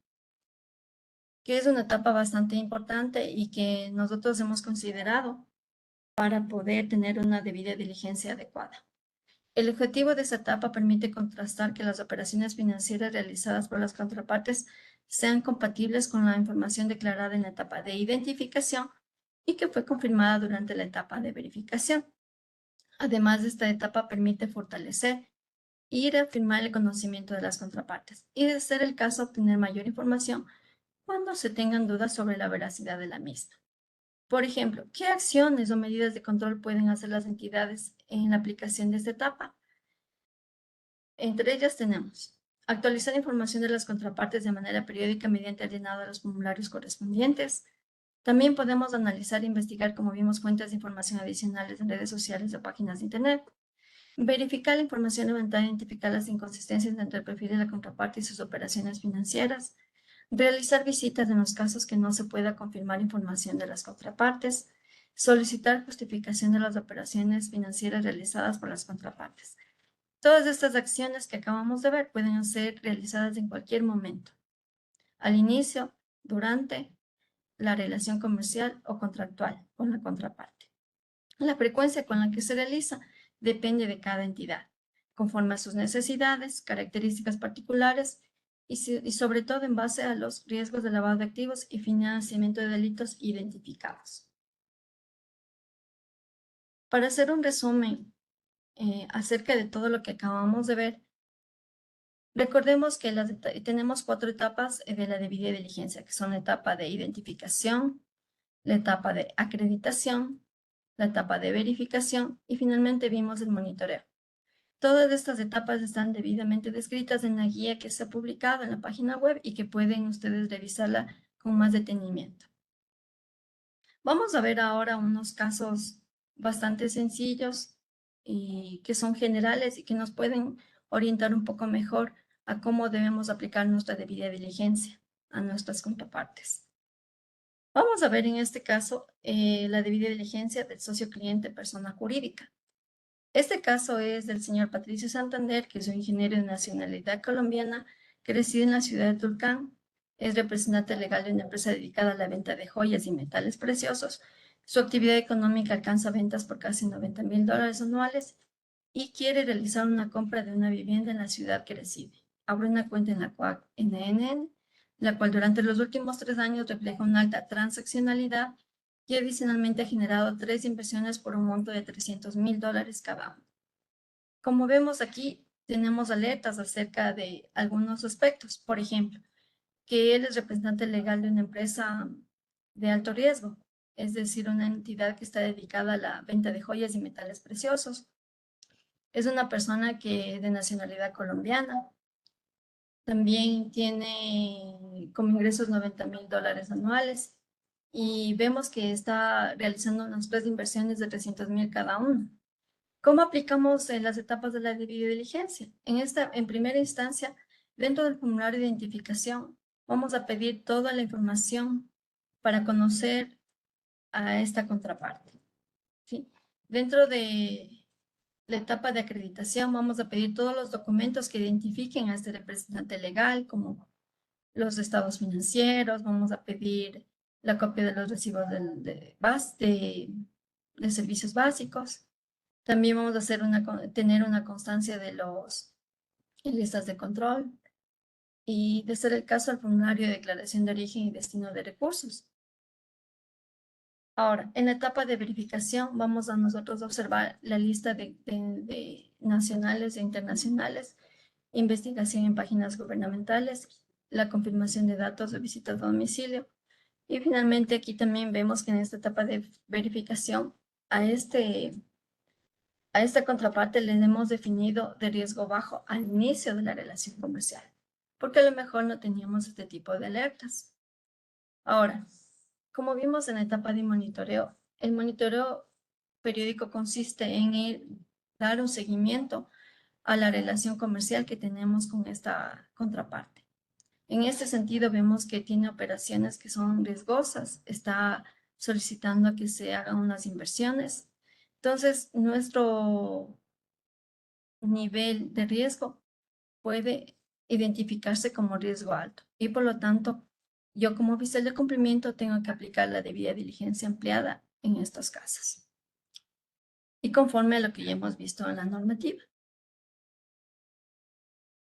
D: que es una etapa bastante importante y que nosotros hemos considerado para poder tener una debida diligencia adecuada. El objetivo de esta etapa permite contrastar que las operaciones financieras realizadas por las contrapartes sean compatibles con la información declarada en la etapa de identificación y que fue confirmada durante la etapa de verificación. Además, esta etapa permite fortalecer y reafirmar el conocimiento de las contrapartes y, de ser el caso, obtener mayor información cuando se tengan dudas sobre la veracidad de la misma. Por ejemplo, ¿qué acciones o medidas de control pueden hacer las entidades en la aplicación de esta etapa? Entre ellas tenemos actualizar información de las contrapartes de manera periódica mediante el llenado de los formularios correspondientes. También podemos analizar e investigar, como vimos, fuentes de información adicionales en redes sociales o páginas de Internet. Verificar la información levantada e identificar las inconsistencias entre el perfil de la contraparte y sus operaciones financieras. Realizar visitas en los casos que no se pueda confirmar información de las contrapartes. Solicitar justificación de las operaciones financieras realizadas por las contrapartes. Todas estas acciones que acabamos de ver pueden ser realizadas en cualquier momento, al inicio, durante la relación comercial o contractual con la contraparte. La frecuencia con la que se realiza depende de cada entidad, conforme a sus necesidades, características particulares y sobre todo en base a los riesgos de lavado de activos y financiamiento de delitos identificados. Para hacer un resumen acerca de todo lo que acabamos de ver, recordemos que tenemos 4 etapas de la debida diligencia, que son la etapa de identificación, la etapa de acreditación, la etapa de verificación y finalmente vimos el monitoreo. Todas estas etapas están debidamente descritas en la guía que se ha publicado en la página web y que pueden ustedes revisarla con más detenimiento. Vamos a ver ahora unos casos bastante sencillos y que son generales y que nos pueden orientar un poco mejor a cómo debemos aplicar nuestra debida diligencia a nuestras contrapartes. Vamos a ver en este caso la debida diligencia del socio cliente persona jurídica. Este caso es del señor Patricio Santander, que es un ingeniero de nacionalidad colombiana que reside en la ciudad de Tulcán. Es representante legal de una empresa dedicada a la venta de joyas y metales preciosos. Su actividad económica alcanza ventas por casi $90,000 anuales y quiere realizar una compra de una vivienda en la ciudad que reside. Abre una cuenta en la CUAC NNN, la cual durante los últimos 3 años refleja una alta transaccionalidad y adicionalmente ha generado 3 inversiones por un monto de $300,000 cada uno. Como vemos aquí, tenemos alertas acerca de algunos aspectos. Por ejemplo, que él es representante legal de una empresa de alto riesgo, es decir, una entidad que está dedicada a la venta de joyas y metales preciosos. Es una persona que de nacionalidad colombiana. También tiene como ingresos $90,000 anuales. Y vemos que está realizando unas 3 inversiones de 300,000 cada uno. ¿Cómo aplicamos las etapas de la debida diligencia? En primera instancia, dentro del formulario de identificación, vamos a pedir toda la información para conocer a esta contraparte, ¿sí? Dentro de la etapa de acreditación, vamos a pedir todos los documentos que identifiquen a este representante legal, como los estados financieros, vamos a pedir la copia de los recibos de servicios básicos. También vamos a tener una constancia de los listas de control y, de ser el caso, el formulario de declaración de origen y destino de recursos. Ahora, en la etapa de verificación, vamos a nosotros observar la lista de nacionales e internacionales, investigación en páginas gubernamentales, la confirmación de datos de visita a domicilio. Y finalmente aquí también vemos que en esta etapa de verificación a esta contraparte le hemos definido de riesgo bajo al inicio de la relación comercial, porque a lo mejor no teníamos este tipo de alertas. Ahora, como vimos en la etapa de monitoreo, el monitoreo periódico consiste en dar un seguimiento a la relación comercial que tenemos con esta contraparte. En este sentido, vemos que tiene operaciones que son riesgosas, está solicitando a que se hagan unas inversiones. Entonces, nuestro nivel de riesgo puede identificarse como riesgo alto y por lo tanto yo como oficial de cumplimiento tengo que aplicar la debida diligencia ampliada en estos casos y conforme a lo que ya hemos visto en la normativa.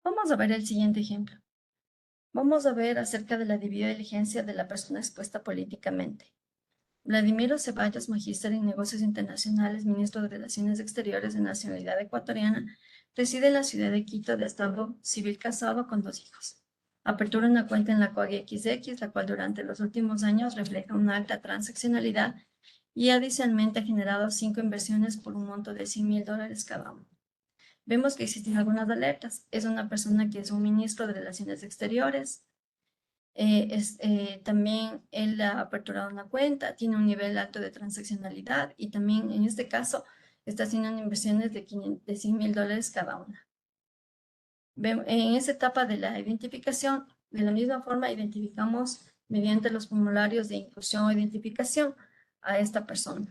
D: Vamos a ver el siguiente ejemplo. Vamos a ver acerca de la debida diligencia de la persona expuesta políticamente. Vladimiro Ceballos, magíster en negocios internacionales, ministro de Relaciones Exteriores de nacionalidad ecuatoriana, reside en la ciudad de Quito, de estado civil, casado con 2 hijos. Apertura una cuenta en la COAG XX, la cual durante los últimos años refleja una alta transaccionalidad y adicionalmente ha generado 5 inversiones por un monto de $100,000 cada uno. Vemos que existen algunas alertas. Es una persona que es un ministro de Relaciones Exteriores. También él ha aperturado una cuenta, tiene un nivel alto de transaccionalidad y también en este caso está haciendo inversiones de $100,000 cada una. En esa etapa de la identificación, de la misma forma identificamos mediante los formularios de inclusión o identificación a esta persona.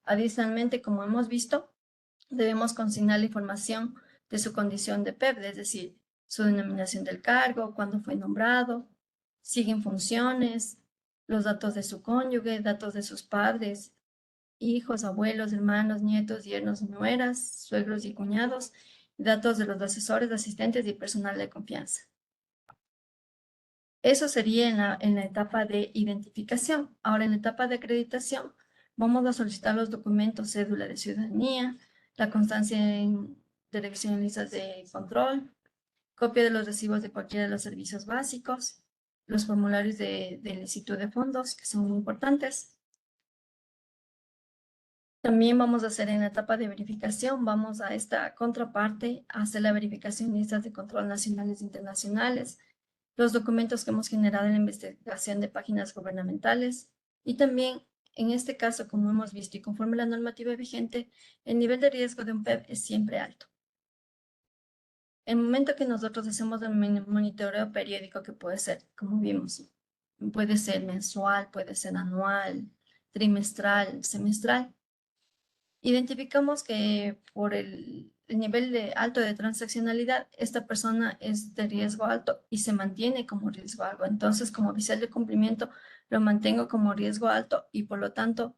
D: Adicionalmente, como hemos visto, debemos consignar la información de su condición de PEP, es decir, su denominación del cargo, cuándo fue nombrado, siguen funciones, los datos de su cónyuge, datos de sus padres, hijos, abuelos, hermanos, nietos, yernos, nueras, suegros y cuñados, datos de los asesores, asistentes y personal de confianza. Eso sería en la etapa de identificación. Ahora, en la etapa de acreditación, vamos a solicitar los documentos, cédula de ciudadanía, la constancia de revisión en listas de control, copia de los recibos de cualquiera de los servicios básicos, los formularios de licitud de fondos, que son muy importantes. También vamos a hacer en la etapa de verificación, vamos a esta contraparte a hacer la verificación en listas de control nacionales e internacionales, los documentos que hemos generado en la investigación de páginas gubernamentales y también, en este caso, como hemos visto y conforme a la normativa vigente, el nivel de riesgo de un PEP es siempre alto. El momento que nosotros hacemos el monitoreo periódico, que puede ser, como vimos, puede ser mensual, puede ser anual, trimestral, semestral, identificamos que por el nivel alto de transaccionalidad, esta persona es de riesgo alto y se mantiene como riesgo alto. Entonces, como oficial de cumplimiento, lo mantengo como riesgo alto y por lo tanto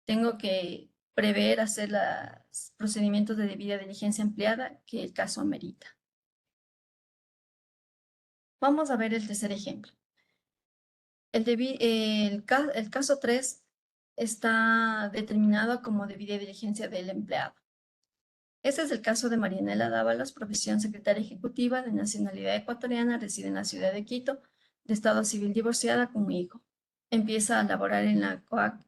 D: tengo que prever hacer los procedimientos de debida diligencia ampliada que el caso amerita. Vamos a ver el tercer ejemplo. El caso 3 está determinado como debida diligencia del empleado. Este es el caso de Marianela Dávalos, profesión secretaria ejecutiva de nacionalidad ecuatoriana, reside en la ciudad de Quito, de estado civil, divorciada con un hijo. Empieza a laborar en la COAG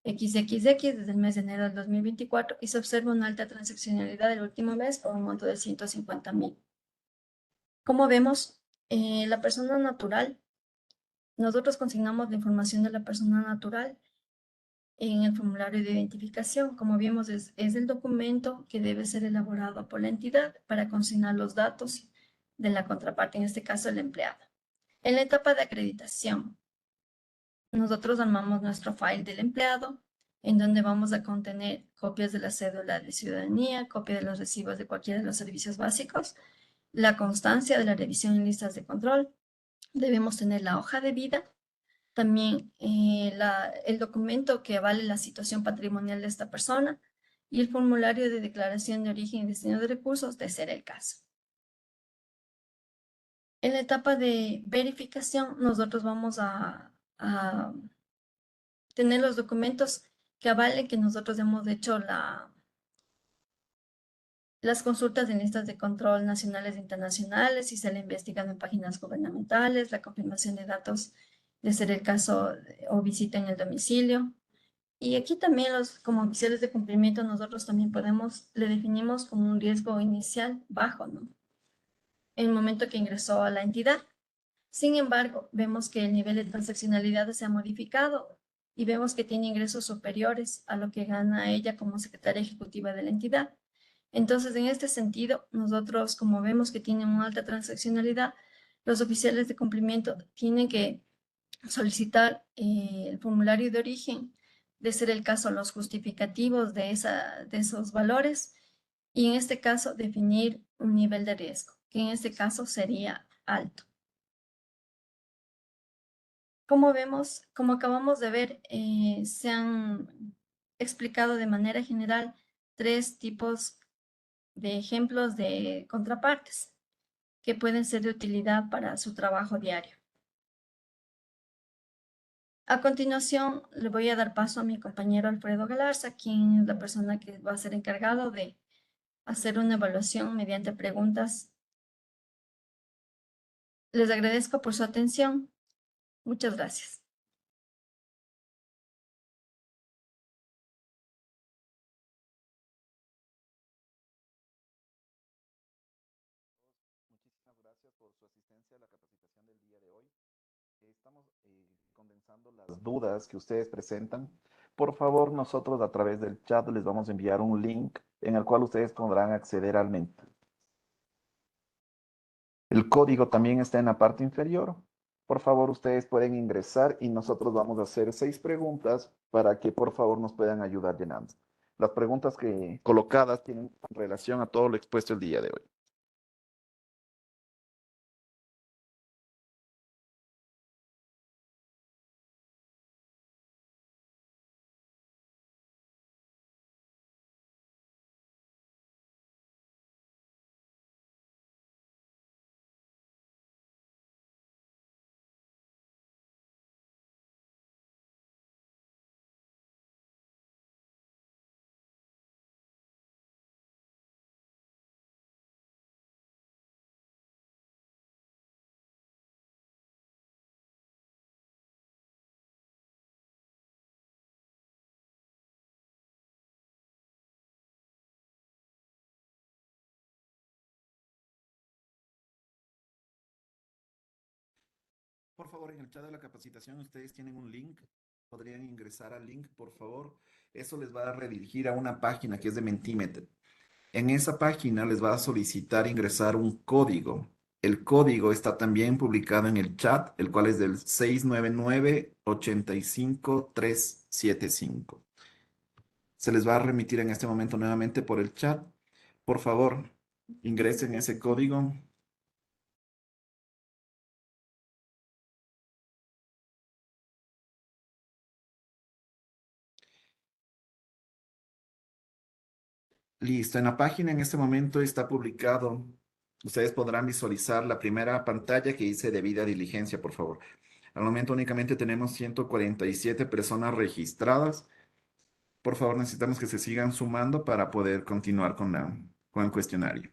D: XXX desde el mes de enero del 2024 y se observa una alta transaccionalidad del último mes por un monto de 150,000. Como vemos, la persona natural, nosotros consignamos la información de la persona natural en el formulario de identificación. Como vimos, es el documento que debe ser elaborado por la entidad para consignar los datos de la contraparte, en este caso el empleado. En la etapa de acreditación, nosotros armamos nuestro file del empleado, en donde vamos a contener copias de la cédula de ciudadanía, copia de los recibos de cualquiera de los servicios básicos, la constancia de la revisión en listas de control. Debemos tener la hoja de vida, también el documento que avale la situación patrimonial de esta persona y el formulario de declaración de origen y destino de recursos, de ser el caso. En la etapa de verificación, nosotros vamos a tener los documentos que avalen que nosotros hemos hecho las consultas en listas de control nacionales e internacionales, si se le investigan en páginas gubernamentales, la confirmación de datos de ser el caso o visita en el domicilio. Y aquí también como oficiales de cumplimiento nosotros también le definimos como un riesgo inicial bajo, ¿no? En el momento que ingresó a la entidad. Sin embargo, vemos que el nivel de transaccionalidad se ha modificado y vemos que tiene ingresos superiores a lo que gana ella como secretaria ejecutiva de la entidad. Entonces, en este sentido, nosotros, como vemos que tiene una alta transaccionalidad, los oficiales de cumplimiento tienen que solicitar el formulario de origen, de ser el caso los justificativos de esos valores y en este caso definir un nivel de riesgo, que en este caso sería alto. Como vemos, como acabamos de ver, se han explicado de manera general 3 tipos de ejemplos de contrapartes que pueden ser de utilidad para su trabajo diario. A continuación, le voy a dar paso a mi compañero Alfredo Galarza, quien es la persona que va a ser encargado de hacer una evaluación mediante preguntas. Les agradezco por su atención. Muchas gracias.
C: Muchísimas gracias por su asistencia a la capacitación del día de hoy. Estamos condensando las dudas que ustedes presentan. Por favor, nosotros a través del chat les vamos a enviar un link en el cual ustedes podrán acceder al mentor. El código también está en la parte inferior. Por favor, ustedes pueden ingresar y nosotros vamos a hacer 6 preguntas para que por favor nos puedan ayudar llenando. Las preguntas que colocadas tienen relación a todo lo expuesto el día de hoy. Por favor, en el chat de la capacitación ustedes tienen un link. Podrían ingresar al link, por favor. Eso les va a redirigir a una página que es de Mentimeter. En esa página les va a solicitar ingresar un código. El código está también publicado en el chat, el cual es del 699-85375. Se les va a remitir en este momento nuevamente por el chat. Por favor, ingresen ese código. Listo, en la página en este momento está publicado. Ustedes podrán visualizar la primera pantalla que dice debida diligencia, por favor. Al momento únicamente tenemos 147 personas registradas. Por favor, necesitamos que se sigan sumando para poder continuar con el cuestionario.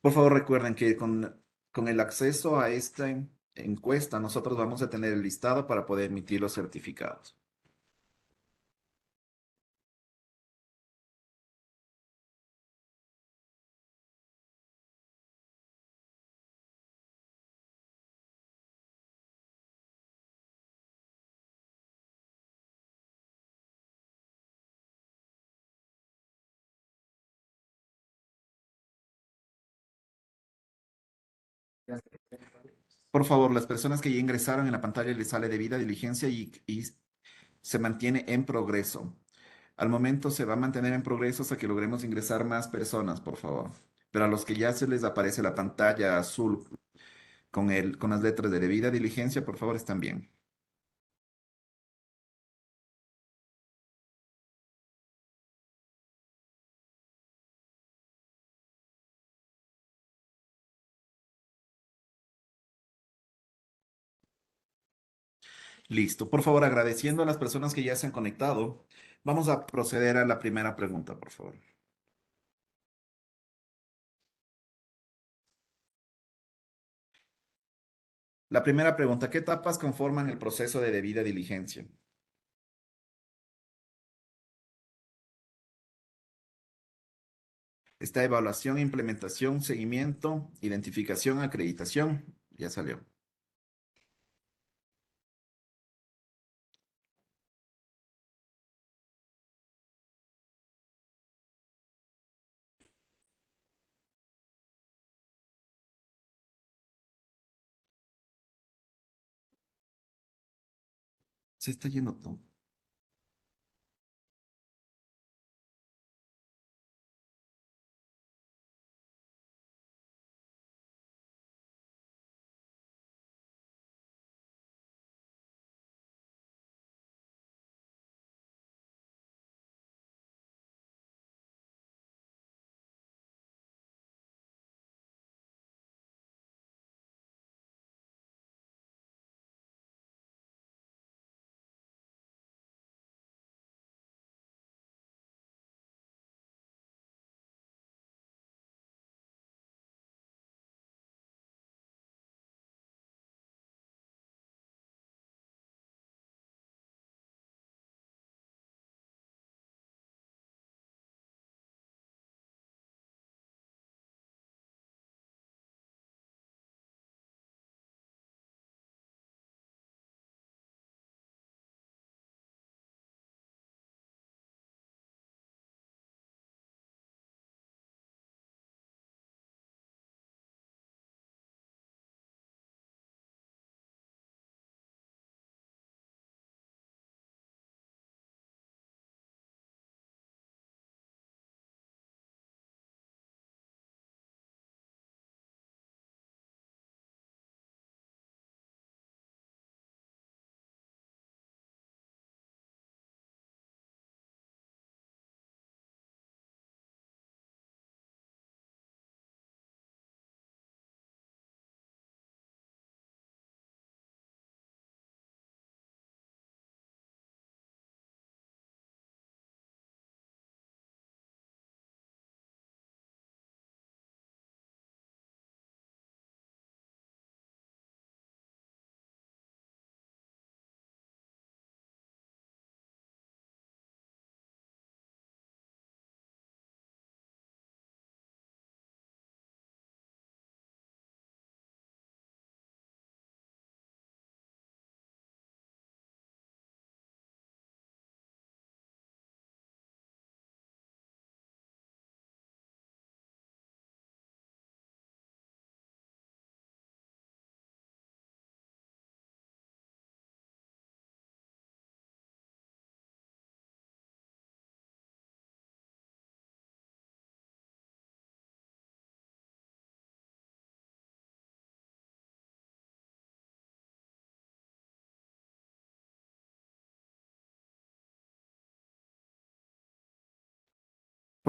C: Por favor, recuerden que con el acceso a esta encuesta, nosotros vamos a tener el listado para poder emitir los certificados. Por favor, las personas que ya ingresaron en la pantalla les sale debida diligencia y se mantiene en progreso. Al momento se va a mantener en progreso hasta que logremos ingresar más personas, por favor. Pero a los que ya se les aparece la pantalla azul con las letras de debida diligencia, por favor, están bien. Listo. Por favor, agradeciendo a las personas que ya se han conectado, vamos a proceder a la primera pregunta, por favor. La primera pregunta, ¿qué etapas conforman el proceso de debida diligencia? Está evaluación, implementación, seguimiento, identificación, acreditación. Ya salió. Se está yendo todo.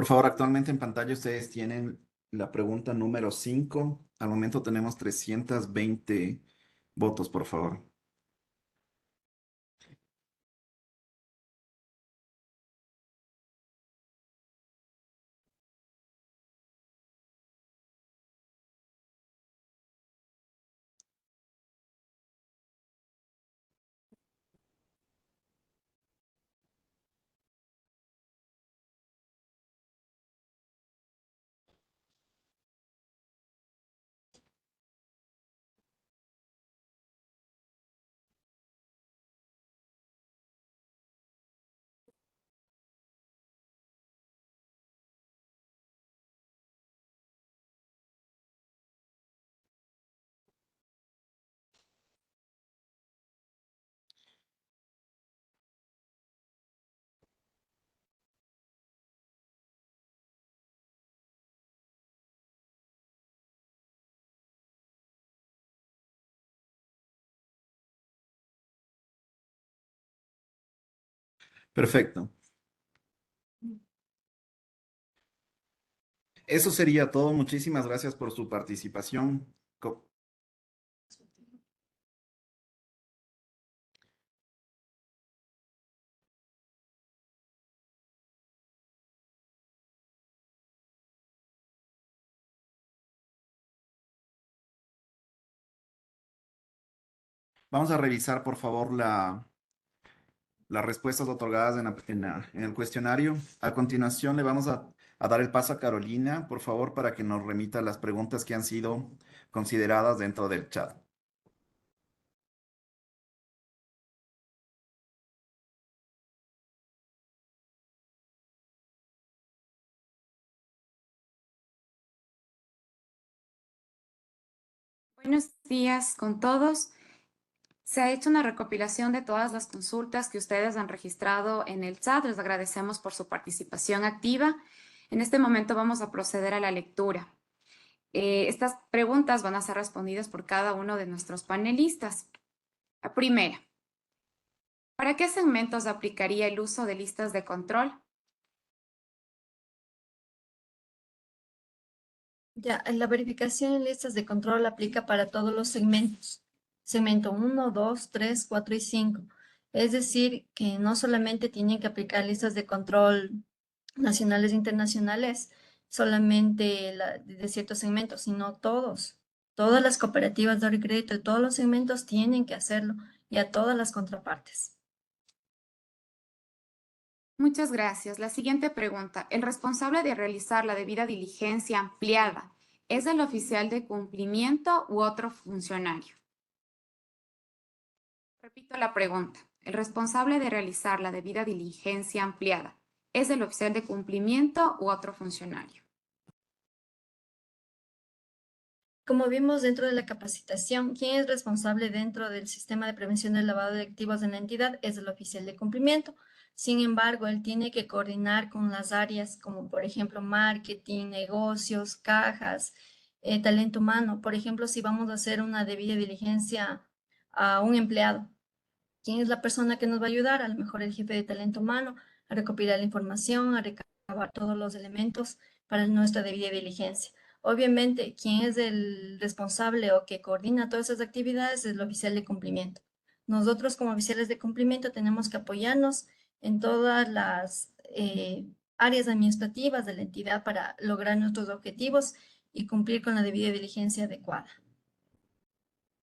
C: Por favor, actualmente en pantalla ustedes tienen la pregunta número 5. Al momento tenemos 320 votos, por favor. Perfecto. Eso sería todo. Muchísimas gracias por su participación. Vamos a revisar, por favor, las respuestas otorgadas en el cuestionario. A continuación, le vamos a dar el paso a Carolina, por favor, para que nos remita las preguntas que han sido consideradas dentro del chat.
E: Buenos días con todos. Se ha hecho una recopilación de todas las consultas que ustedes han registrado en el chat. Les agradecemos por su participación activa. En este momento vamos a proceder a la lectura. Estas preguntas van a ser respondidas por cada uno de nuestros panelistas. La primera, ¿para qué segmentos aplicaría el uso de listas de control?
D: Ya, la verificación en listas de control aplica para todos los segmentos. Segmento 1, 2, 3, 4 y 5. Es decir, que no solamente tienen que aplicar listas de control nacionales e internacionales, solamente de ciertos segmentos, sino todos. Todas las cooperativas de ahorro y crédito de todos los segmentos tienen que hacerlo y a todas las contrapartes.
E: Muchas gracias. La siguiente pregunta. ¿El responsable de realizar la debida diligencia ampliada es el oficial de cumplimiento u otro funcionario? Repito la pregunta. ¿El responsable de realizar la debida diligencia ampliada es el oficial de cumplimiento u otro funcionario?
D: Como vimos dentro de la capacitación, quien es responsable dentro del sistema de prevención del lavado de activos en la entidad es el oficial de cumplimiento. Sin embargo, él tiene que coordinar con las áreas como, por ejemplo, marketing, negocios, cajas, talento humano. Por ejemplo, si vamos a hacer una debida diligencia a un empleado, ¿quién es la persona que nos va a ayudar? A lo mejor el jefe de talento humano a recopilar la información, a recabar todos los elementos para nuestra debida diligencia. Obviamente, quien es el responsable o que coordina todas esas actividades es el oficial de cumplimiento. Nosotros como oficiales de cumplimiento tenemos que apoyarnos en todas las áreas administrativas de la entidad para lograr nuestros objetivos y cumplir con la debida diligencia adecuada.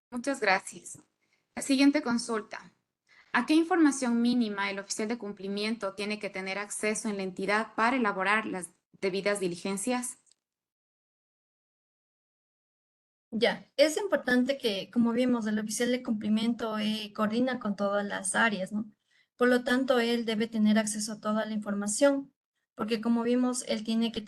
E: Muchas gracias. La siguiente consulta. ¿A qué información mínima el oficial de cumplimiento tiene que tener acceso en la entidad para elaborar las debidas diligencias?
D: Ya, es importante que, como vimos, el oficial de cumplimiento coordina con todas las áreas, ¿no? Por lo tanto, él debe tener acceso a toda la información, porque como vimos, él tiene que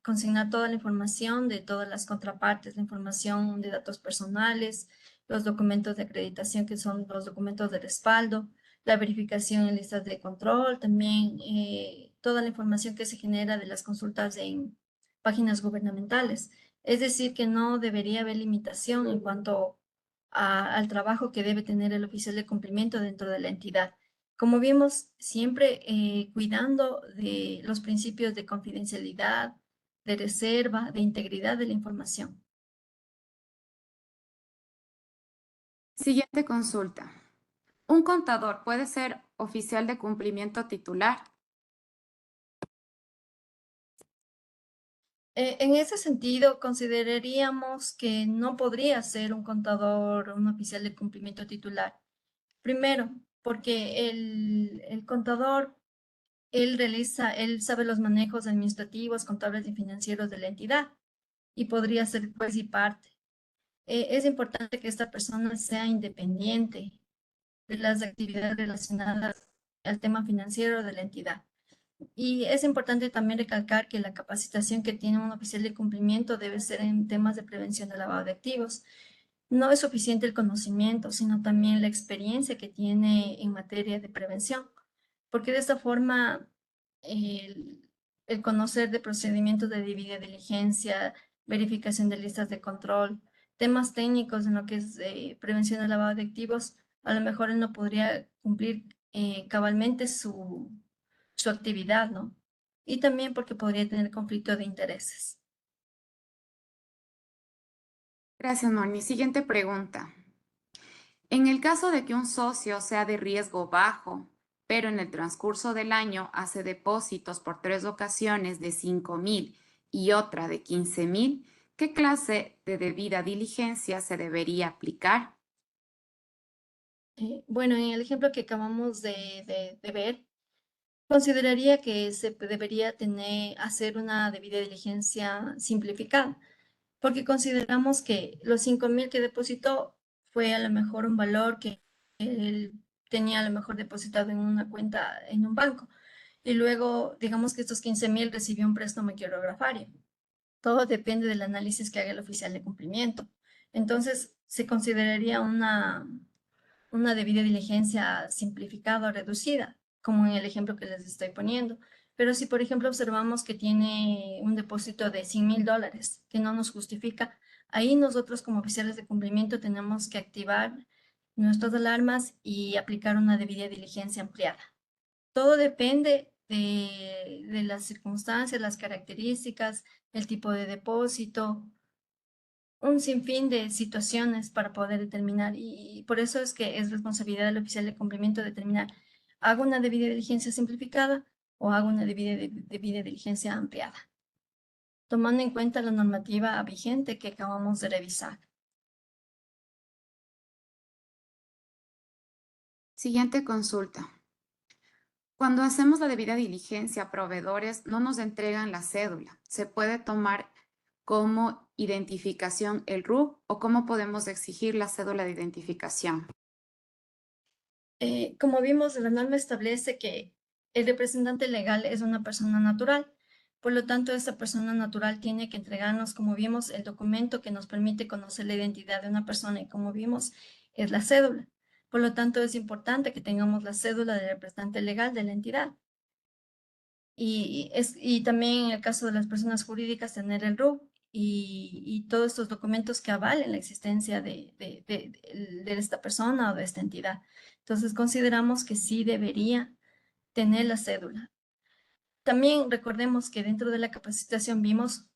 D: consignar toda la información de todas las contrapartes, la información de datos personales, los documentos de acreditación, que son los documentos de respaldo, la verificación en listas de control, también toda la información que se genera de las consultas en páginas gubernamentales. Es decir, que no debería haber limitación en cuanto al trabajo que debe tener el oficial de cumplimiento dentro de la entidad. Como vimos, siempre cuidando de los principios de confidencialidad, de reserva, de integridad de la información.
E: Siguiente consulta. ¿Un contador puede ser oficial de cumplimiento titular?
D: En ese sentido, consideraríamos que no podría ser un contador, un oficial de cumplimiento titular. Primero, porque el contador, él sabe los manejos administrativos, contables y financieros de la entidad y podría ser juez y parte. Es importante que esta persona sea independiente de las actividades relacionadas al tema financiero de la entidad. Y es importante también recalcar que la capacitación que tiene un oficial de cumplimiento debe ser en temas de prevención de lavado de activos. No es suficiente el conocimiento, sino también la experiencia que tiene en materia de prevención, porque de esta forma el conocer de procedimientos de debida diligencia, verificación de listas de control, temas técnicos en lo que es prevención del lavado de activos, a lo mejor él no podría cumplir cabalmente su actividad, ¿no? Y también porque podría tener conflicto de intereses.
E: Gracias, Moni. Siguiente pregunta. En el caso de que un socio sea de riesgo bajo, pero en el transcurso del año hace depósitos por 3 ocasiones de 5,000 y otra de 15,000, ¿qué clase de debida diligencia se debería aplicar?
D: Bueno, en el ejemplo que acabamos de ver, consideraría que se debería hacer una debida diligencia simplificada, porque consideramos que los 5,000 que depositó fue a lo mejor un valor que él tenía a lo mejor depositado en una cuenta en un banco. Y luego, digamos que estos 15,000 recibió un préstamo quirografario. Todo depende del análisis que haga el oficial de cumplimiento. Entonces, se consideraría una debida diligencia simplificada o reducida, como en el ejemplo que les estoy poniendo. Pero si, por ejemplo, observamos que tiene un depósito de $100,000 que no nos justifica, ahí nosotros como oficiales de cumplimiento tenemos que activar nuestras alarmas y aplicar una debida diligencia ampliada. Todo depende de las circunstancias, las características, el tipo de depósito, un sinfín de situaciones para poder determinar y por eso es que es responsabilidad del oficial de cumplimiento determinar, ¿hago una debida diligencia simplificada o hago una debida diligencia ampliada? Tomando en cuenta la normativa vigente que acabamos de revisar.
E: Siguiente consulta. Cuando hacemos la debida diligencia a proveedores, no nos entregan la cédula. ¿Se puede tomar como identificación el RUC o cómo podemos exigir la cédula de identificación?
D: Como vimos, la norma establece que el representante legal es una persona natural. Por lo tanto, esa persona natural tiene que entregarnos, como vimos, el documento que nos permite conocer la identidad de una persona y como vimos, es la cédula. Por lo tanto, es importante que tengamos la cédula del representante legal de la entidad. Y también en el caso de las personas jurídicas, tener el RUC y todos estos documentos que avalen la existencia de esta persona o de esta entidad. Entonces, consideramos que sí debería tener la cédula. También recordemos que dentro de la capacitación vimos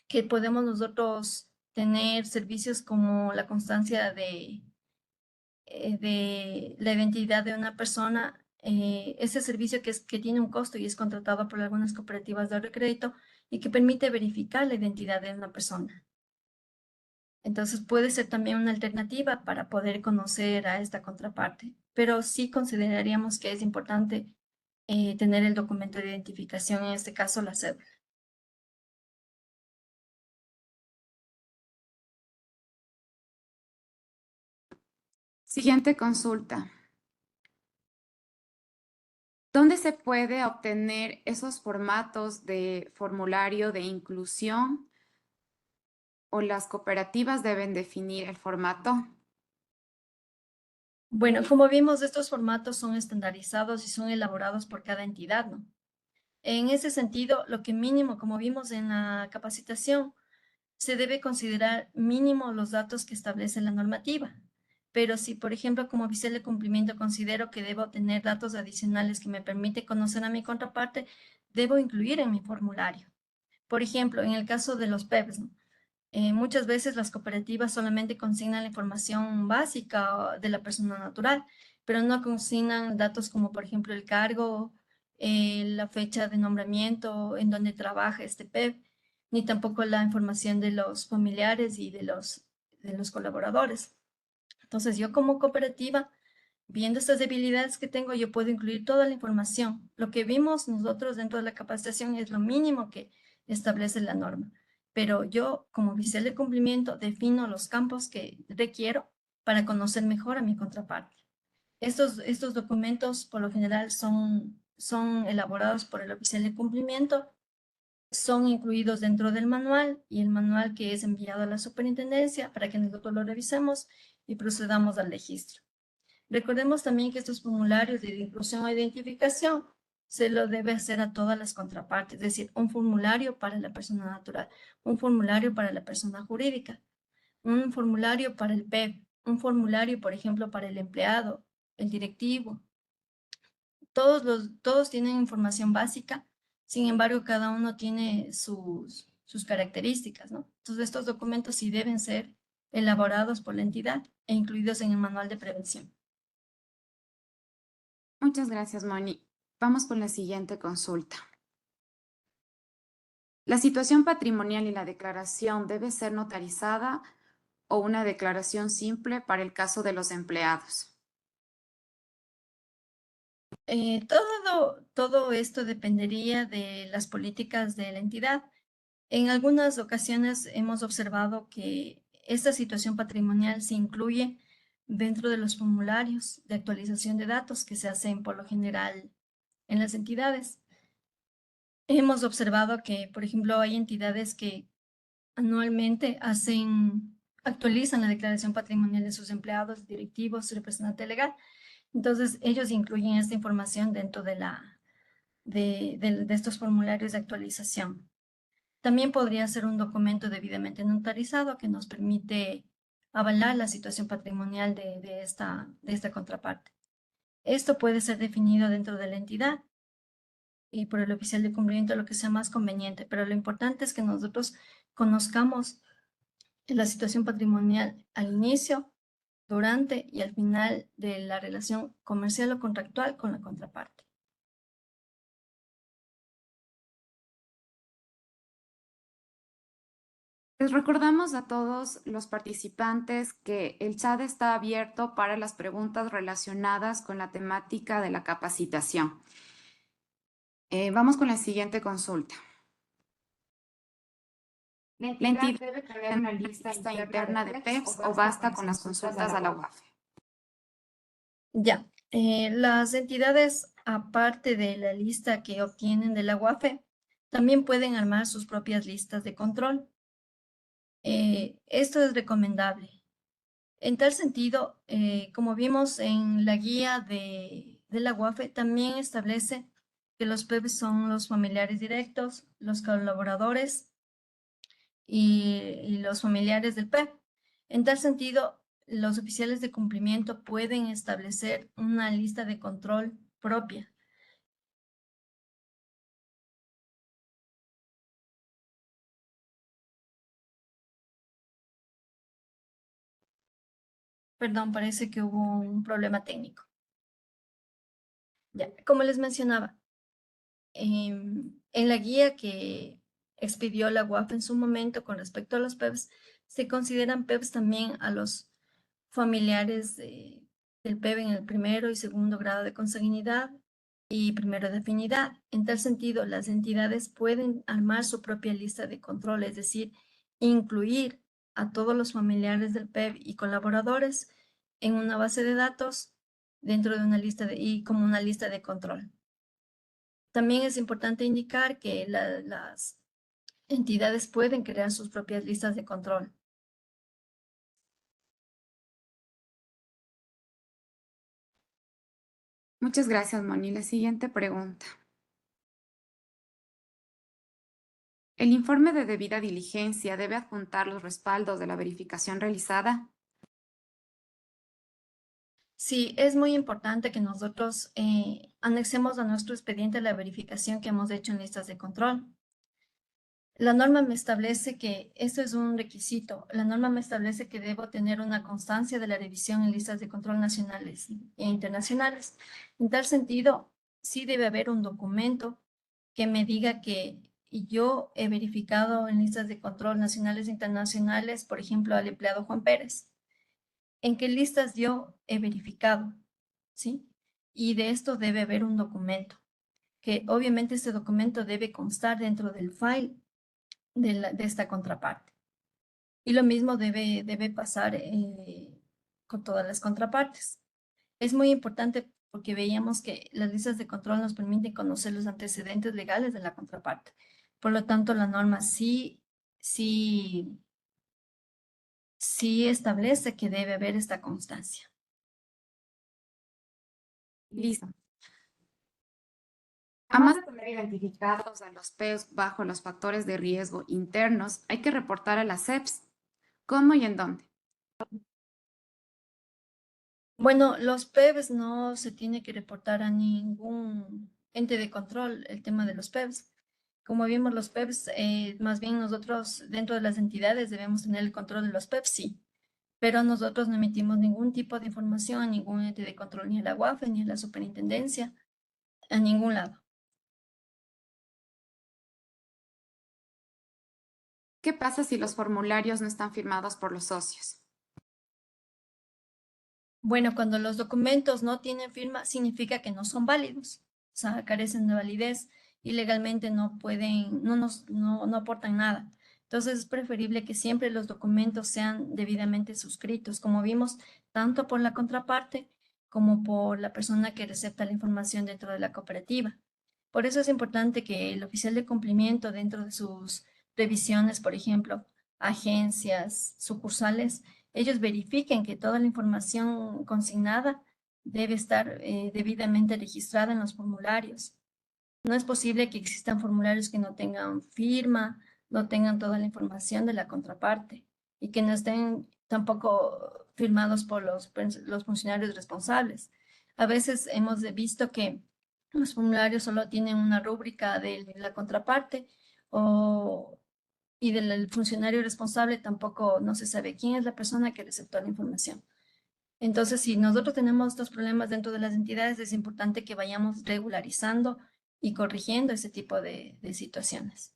D: que podemos nosotros tener servicios como la constancia de la identidad de una persona, ese servicio que tiene un costo y es contratado por algunas cooperativas de ahorro y crédito y que permite verificar la identidad de una persona. Entonces puede ser también una alternativa para poder conocer a esta contraparte, pero sí consideraríamos que es importante tener el documento de identificación, en este caso la cédula.
E: Siguiente consulta. ¿Dónde se puede obtener esos formatos de formulario de inclusión o las cooperativas deben definir el formato?
D: Bueno, como vimos, estos formatos son estandarizados y son elaborados por cada entidad, ¿no? En ese sentido, lo que mínimo, como vimos en la capacitación, se debe considerar mínimo los datos que establece la normativa, pero si, por ejemplo, como oficial de cumplimiento considero que debo tener datos adicionales que me permite conocer a mi contraparte, debo incluir en mi formulario. Por ejemplo, en el caso de los PEPs, ¿no? Muchas veces las cooperativas solamente consignan la información básica de la persona natural, pero no consignan datos como, por ejemplo, el cargo, la fecha de nombramiento, en donde trabaja este PEP, ni tampoco la información de los familiares y de los colaboradores. Entonces, yo como cooperativa, viendo estas debilidades que tengo, yo puedo incluir toda la información. Lo que vimos nosotros dentro de la capacitación es lo mínimo que establece la norma. Pero yo, como oficial de cumplimiento, defino los campos que requiero para conocer mejor a mi contraparte. Estos documentos, por lo general, son elaborados por el oficial de cumplimiento, son incluidos dentro del manual y el manual que es enviado a la superintendencia para que nosotros lo revisemos y procedamos al registro. Recordemos también que estos formularios de inclusión o identificación se lo debe hacer a todas las contrapartes, es decir, un formulario para la persona natural, un formulario para la persona jurídica, un formulario para el PEP, un formulario, por ejemplo, para el empleado, el directivo. Todos tienen información básica, sin embargo, cada uno tiene sus características, ¿no? Entonces, estos documentos sí deben ser elaborados por la entidad e incluidos en el manual de prevención.
E: Muchas gracias, Moni. Vamos con la siguiente consulta. ¿La situación patrimonial y la declaración debe ser notarizada o una declaración simple para el caso de los empleados?
D: Todo esto dependería de las políticas de la entidad. En algunas ocasiones hemos observado que esta situación patrimonial se incluye dentro de los formularios de actualización de datos que se hacen por lo general en las entidades. Hemos observado que, por ejemplo, hay entidades que anualmente actualizan la declaración patrimonial de sus empleados, directivos, su representante legal. Entonces, ellos incluyen esta información dentro de estos formularios de actualización. También podría ser un documento debidamente notarizado que nos permite avalar la situación patrimonial de esta contraparte. Esto puede ser definido dentro de la entidad y por el oficial de cumplimiento lo que sea más conveniente, pero lo importante es que nosotros conozcamos la situación patrimonial al inicio, durante y al final de la relación comercial o contractual con la contraparte.
E: Les recordamos a todos los participantes que el chat está abierto para las preguntas relacionadas con la temática de la capacitación. Vamos con la siguiente consulta. ¿La entidad debe crear una lista interna de PEPs o basta con las consultas a la UAFE?
D: Ya, las entidades, aparte de la lista que obtienen de la UAFE, también pueden armar sus propias listas de control. Esto es recomendable. En tal sentido, como vimos en la guía de la UAFE, también establece que los PEPs son los familiares directos, los colaboradores y los familiares del PEP. En tal sentido, los oficiales de cumplimiento pueden establecer una lista de control propia. Perdón, parece que hubo un problema técnico. Ya, como les mencionaba, en la guía que expidió la UAF en su momento con respecto a los PEPs, se consideran PEPs también a los familiares del PEP en el primero y segundo grado de consanguinidad y primero de afinidad. En tal sentido, las entidades pueden armar su propia lista de control, es decir, incluir a todos los familiares del PEP y colaboradores en una base de datos dentro de una lista y como una lista de control. También es importante indicar que las entidades pueden crear sus propias listas de control.
E: Muchas gracias, Moni. La siguiente pregunta. ¿El informe de debida diligencia debe adjuntar los respaldos de la verificación realizada?
D: Sí, es muy importante que nosotros anexemos a nuestro expediente la verificación que hemos hecho en listas de control. La norma me establece que esto es un requisito. La norma me establece que debo tener una constancia de la revisión en listas de control nacionales e internacionales. En tal sentido, sí debe haber un documento que me diga que yo he verificado en listas de control nacionales e internacionales, por ejemplo, al empleado Juan Pérez. ¿En qué listas yo he verificado? ¿Sí? Y de esto debe haber un documento, que obviamente este documento debe constar dentro del file de esta contraparte. Y lo mismo debe pasar con todas las contrapartes. Es muy importante porque veíamos que las listas de control nos permiten conocer los antecedentes legales de la contraparte. Por lo tanto, la norma sí establece que debe haber esta constancia.
E: Listo. Además de tener identificados a los PEUs bajo los factores de riesgo internos, hay que reportar a las CEPS. ¿Cómo y en dónde?
D: Bueno, los PEVs no se tiene que reportar a ningún ente de control el tema de los PEVs. Como vimos, los PEVs, más bien nosotros dentro de las entidades debemos tener el control de los PEVs, sí, pero nosotros no emitimos ningún tipo de información a ningún ente de control, ni a la UAFE, ni a la superintendencia, a ningún lado.
E: ¿Qué pasa si los formularios no están firmados por los socios?
D: Bueno, cuando los documentos no tienen firma, significa que no son válidos, o sea, carecen de validez y legalmente no pueden, no aportan nada. Entonces es preferible que siempre los documentos sean debidamente suscritos, como vimos, tanto por la contraparte como por la persona que recepta la información dentro de la cooperativa. Por eso es importante que el oficial de cumplimiento dentro de sus revisiones, por ejemplo, agencias, sucursales, ellos verifiquen que toda la información consignada debe estar debidamente registrada en los formularios. No es posible que existan formularios que no tengan firma, no tengan toda la información de la contraparte y que no estén tampoco firmados por los funcionarios responsables. A veces hemos visto que los formularios solo tienen una rúbrica de la contraparte y del funcionario responsable tampoco no se sabe quién es la persona que receptó la información. Entonces, si nosotros tenemos estos problemas dentro de las entidades, es importante que vayamos regularizando y corrigiendo ese tipo de situaciones.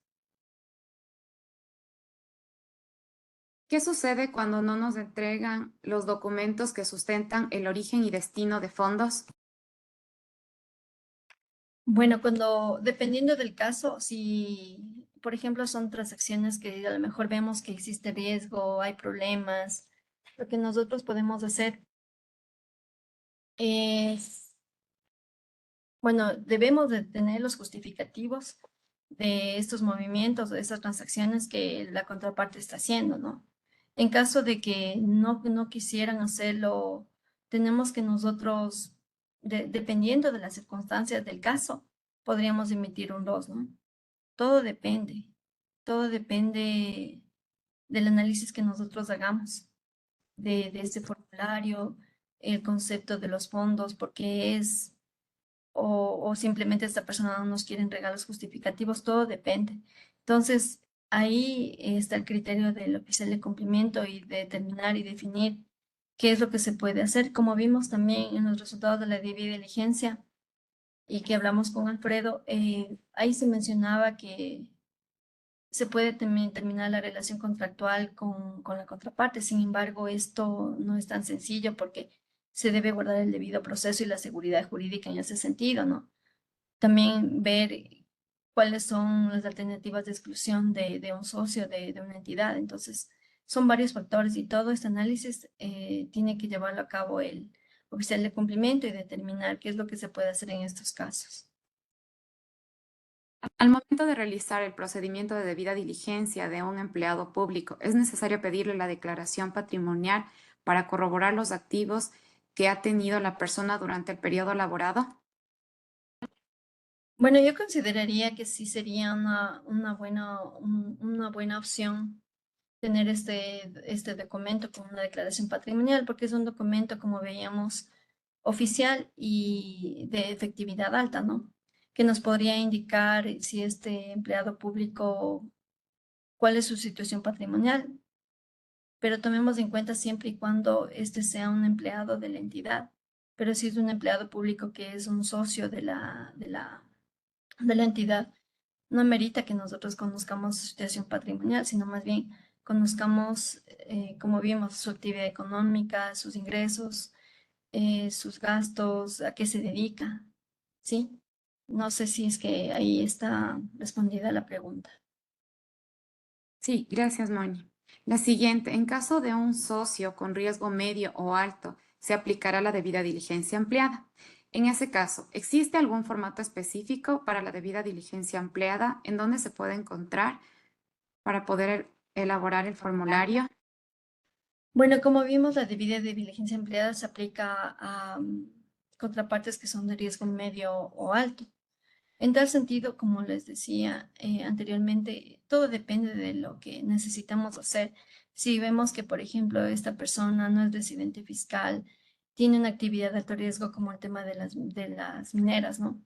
E: ¿Qué sucede cuando no nos entregan los documentos que sustentan el origen y destino de fondos?
D: Bueno, dependiendo del caso, si, por ejemplo, son transacciones que a lo mejor vemos que existe riesgo, hay problemas, lo que nosotros podemos hacer es, bueno, debemos de tener los justificativos de estos movimientos, de estas transacciones que la contraparte está haciendo, ¿no? En caso de que no quisieran hacerlo, tenemos que nosotros, dependiendo de las circunstancias del caso, podríamos emitir un ROS, ¿no? Todo depende del análisis que nosotros hagamos de este formulario, el concepto de los fondos, porque es o simplemente esta persona no nos quiere regalos justificativos, todo depende. Entonces, ahí está el criterio del oficial de cumplimiento y de determinar y definir qué es lo que se puede hacer. Como vimos también en los resultados de la debida diligencia y que hablamos con Alfredo, ahí se mencionaba que se puede también terminar la relación contractual con la contraparte. Sin embargo, esto no es tan sencillo porque se debe guardar el debido proceso y la seguridad jurídica en ese sentido, ¿no? También ver cuáles son las alternativas de exclusión de un socio de una entidad. Entonces, son varios factores y todo este análisis tiene que llevarlo a cabo el oficial de cumplimiento y determinar qué es lo que se puede hacer en estos casos.
E: Al momento de realizar el procedimiento de debida diligencia de un empleado público, ¿es necesario pedirle la declaración patrimonial para corroborar los activos que ha tenido la persona durante el periodo laborado?
D: Bueno, yo consideraría que sí sería una buena opción tener este documento con una declaración patrimonial, porque es un documento, como veíamos, oficial y de efectividad alta, ¿no? Que nos podría indicar si este empleado público, cuál es su situación patrimonial, pero tomemos en cuenta siempre y cuando este sea un empleado de la entidad. Pero si es un empleado público que es un socio de la entidad, no amerita que nosotros conozcamos su situación patrimonial, sino más bien conozcamos, como vimos, su actividad económica, sus ingresos, sus gastos, a qué se dedica, ¿sí? No sé si es que ahí está respondida la pregunta.
E: Sí, gracias, Moni. La siguiente, en caso de un socio con riesgo medio o alto, se aplicará la debida diligencia ampliada. En ese caso, ¿existe algún formato específico para la debida diligencia ampliada en donde se puede encontrar para poder elaborar el formulario?
D: Bueno, como vimos, la debida de diligencia empleada se aplica a contrapartes que son de riesgo medio o alto. En tal sentido, como les decía anteriormente, todo depende de lo que necesitamos hacer. Si vemos que, por ejemplo, esta persona no es residente fiscal, tiene una actividad de alto riesgo como el tema de las mineras, ¿no?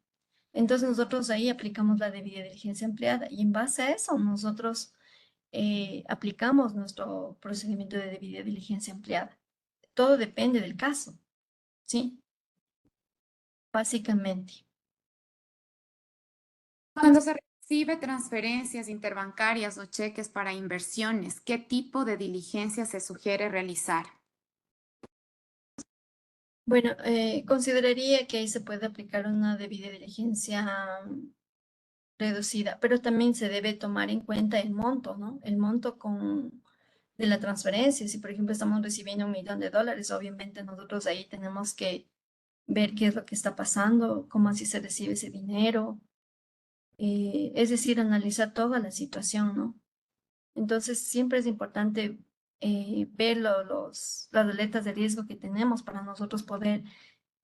D: Entonces nosotros ahí aplicamos la debida diligencia empleada y en base a eso nosotros aplicamos nuestro procedimiento de debida diligencia empleada. Todo depende del caso, ¿sí? Básicamente.
E: Cuando se recibe transferencias interbancarias o cheques para inversiones, ¿qué tipo de diligencia se sugiere realizar?
D: Bueno, consideraría que ahí se puede aplicar una debida diligencia reducida, pero también se debe tomar en cuenta el monto, ¿no? El monto de la transferencia. Si, por ejemplo, estamos recibiendo $1.000.000, obviamente nosotros ahí tenemos que ver qué es lo que está pasando, cómo así se recibe ese dinero, es decir, analizar toda la situación, ¿no? Entonces, siempre es importante ver las aletas de riesgo que tenemos para nosotros poder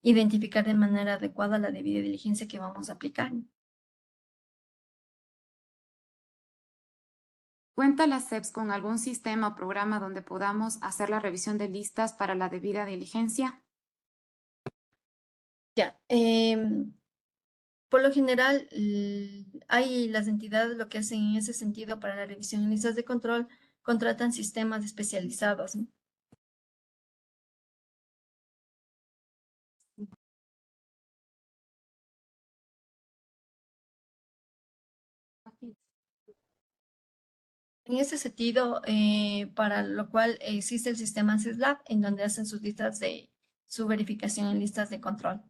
D: identificar de manera adecuada la debida diligencia que vamos a aplicar.
E: ¿Cuenta la SEPS con algún sistema o programa donde podamos hacer la revisión de listas para la debida diligencia?
D: Ya, por lo general, hay las entidades lo que hacen en ese sentido para la revisión en listas de control, contratan sistemas especializados, ¿no? En ese sentido, para lo cual existe el sistema CISLab, en donde hacen sus listas su verificación en listas de control.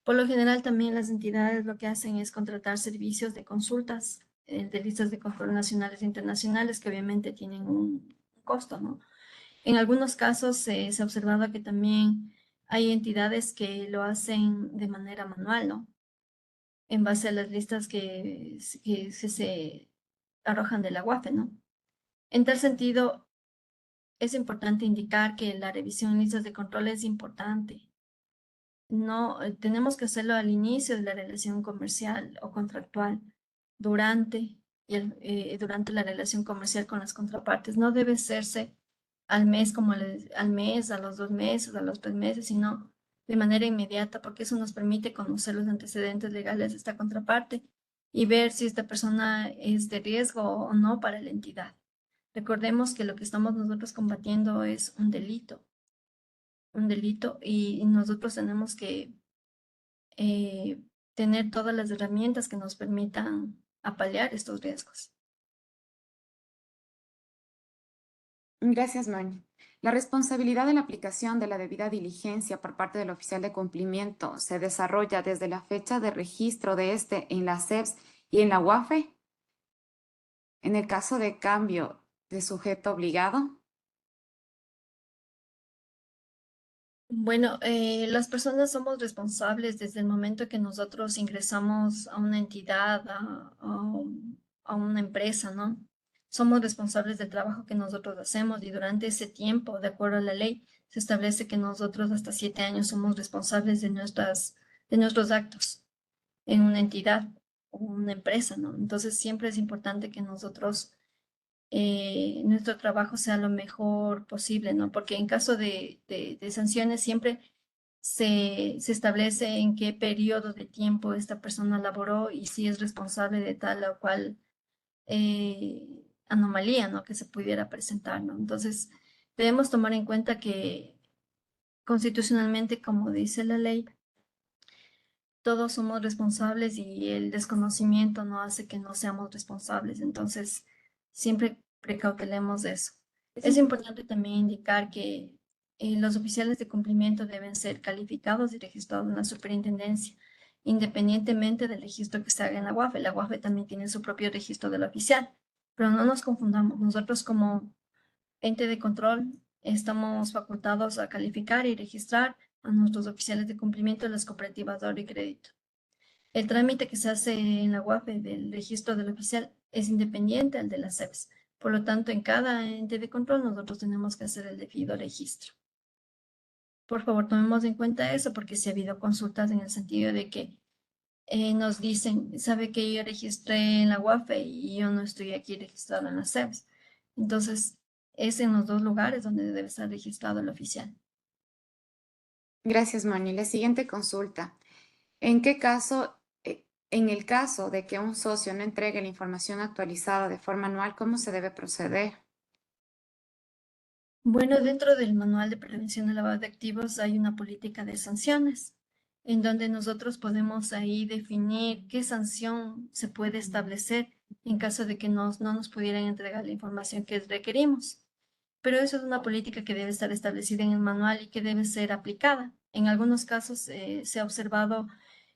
D: Por lo general, también las entidades lo que hacen es contratar servicios de consultas de listas de control nacionales e internacionales, que obviamente tienen un costo, ¿no? En algunos casos se ha observado que también hay entidades que lo hacen de manera manual, ¿no? En base a las listas que se arrojan de la UAFE, ¿no? En tal sentido, es importante indicar que la revisión en listas de control es importante. No, tenemos que hacerlo al inicio de la relación comercial o contractual, durante, durante la relación comercial con las contrapartes. No debe hacerse al mes, al mes, a los 2 meses, a los 3 meses, sino de manera inmediata, porque eso nos permite conocer los antecedentes legales de esta contraparte y ver si esta persona es de riesgo o no para la entidad. Recordemos que lo que estamos nosotros combatiendo es un delito y nosotros tenemos que eh, tener todas las herramientas que nos permitan apalear estos riesgos.
E: Gracias, Moni. La responsabilidad de la aplicación de la debida diligencia por parte del oficial de cumplimiento se desarrolla desde la fecha de registro de este en la SEPS y en la UAFE. En el caso de cambio de sujeto obligado,
D: Bueno, las personas somos responsables desde el momento que nosotros ingresamos a una entidad, a una empresa, ¿no? Somos responsables del trabajo que nosotros hacemos y durante ese tiempo, de acuerdo a la ley, se establece que nosotros hasta 7 años somos responsables de nuestros actos en una entidad o una empresa, ¿no? Entonces siempre es importante que nosotros nuestro trabajo sea lo mejor posible, ¿no? Porque en caso de sanciones siempre se establece en qué periodo de tiempo esta persona laboró y si es responsable de tal o cual anomalía, ¿no? Que se pudiera presentar, ¿no? Entonces, debemos tomar en cuenta que constitucionalmente, como dice la ley, todos somos responsables y el desconocimiento no hace que no seamos responsables. Entonces, siempre precautelemos de eso. Es importante también indicar que los oficiales de cumplimiento deben ser calificados y registrados en la superintendencia, independientemente del registro que se haga en la UAFE. La UAFE también tiene su propio registro del oficial, pero no nos confundamos. Nosotros como ente de control estamos facultados a calificar y registrar a nuestros oficiales de cumplimiento de las cooperativas de ahorro y crédito. El trámite que se hace en la UAFE del registro del oficial es independiente al de las SEPs. Por lo tanto, en cada ente de control nosotros tenemos que hacer el debido registro. Por favor, tomemos en cuenta eso porque si ha habido consultas en el sentido de que nos dicen, sabe que yo registré en la UAFE y yo no estoy aquí registrado en las SEPs. Entonces, es en los dos lugares donde debe estar registrado el oficial.
E: Gracias, Moni. La siguiente consulta. ¿En qué caso, en el caso de que un socio no entregue la información actualizada de forma anual, cómo se debe proceder?
D: Bueno, dentro del Manual de Prevención del Lavado de Activos hay una política de sanciones, en donde nosotros podemos ahí definir qué sanción se puede establecer en caso de que no nos pudieran entregar la información que requerimos. Pero eso es una política que debe estar establecida en el manual y que debe ser aplicada. En algunos casos se ha observado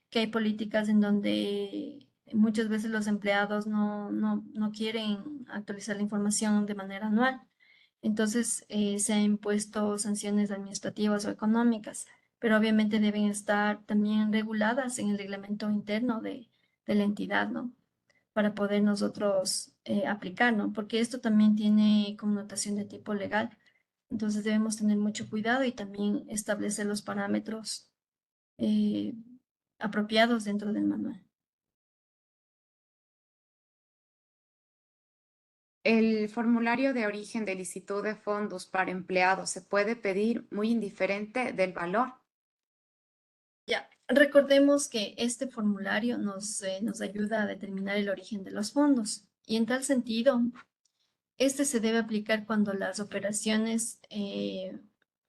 D: que hay políticas en donde muchas veces los empleados no quieren actualizar la información de manera anual. Entonces, se han impuesto sanciones administrativas o económicas, pero obviamente deben estar también reguladas en el reglamento interno de la entidad, ¿no? Para poder nosotros aplicar, ¿no? Porque esto también tiene connotación de tipo legal. Entonces, debemos tener mucho cuidado y también establecer los parámetros eh, apropiados dentro del manual.
E: El formulario de origen de licitud de fondos para empleados se puede pedir muy indiferente del valor.
D: Ya, recordemos que este formulario nos ayuda a determinar el origen de los fondos y en tal sentido, este se debe aplicar cuando las operaciones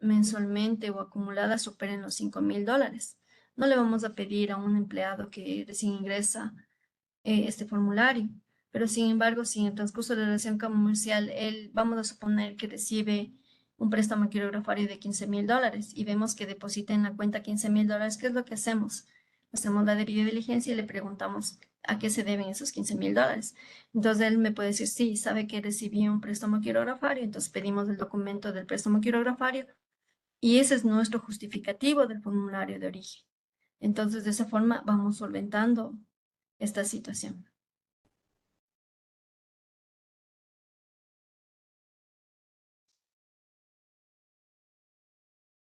D: mensualmente o acumuladas superen los $5,000. No le vamos a pedir a un empleado que recién ingresa este formulario, pero sin embargo, si en el transcurso de la relación comercial él, vamos a suponer que recibe un préstamo quirografario de $15,000 y vemos que deposita en la cuenta $15,000, ¿qué es lo que hacemos? Hacemos la debida diligencia y le preguntamos a qué se deben esos $15,000. Entonces él me puede decir, sí, sabe que recibí un préstamo quirografario, entonces pedimos el documento del préstamo quirografario y ese es nuestro justificativo del formulario de origen. Entonces, de esa forma vamos solventando esta situación.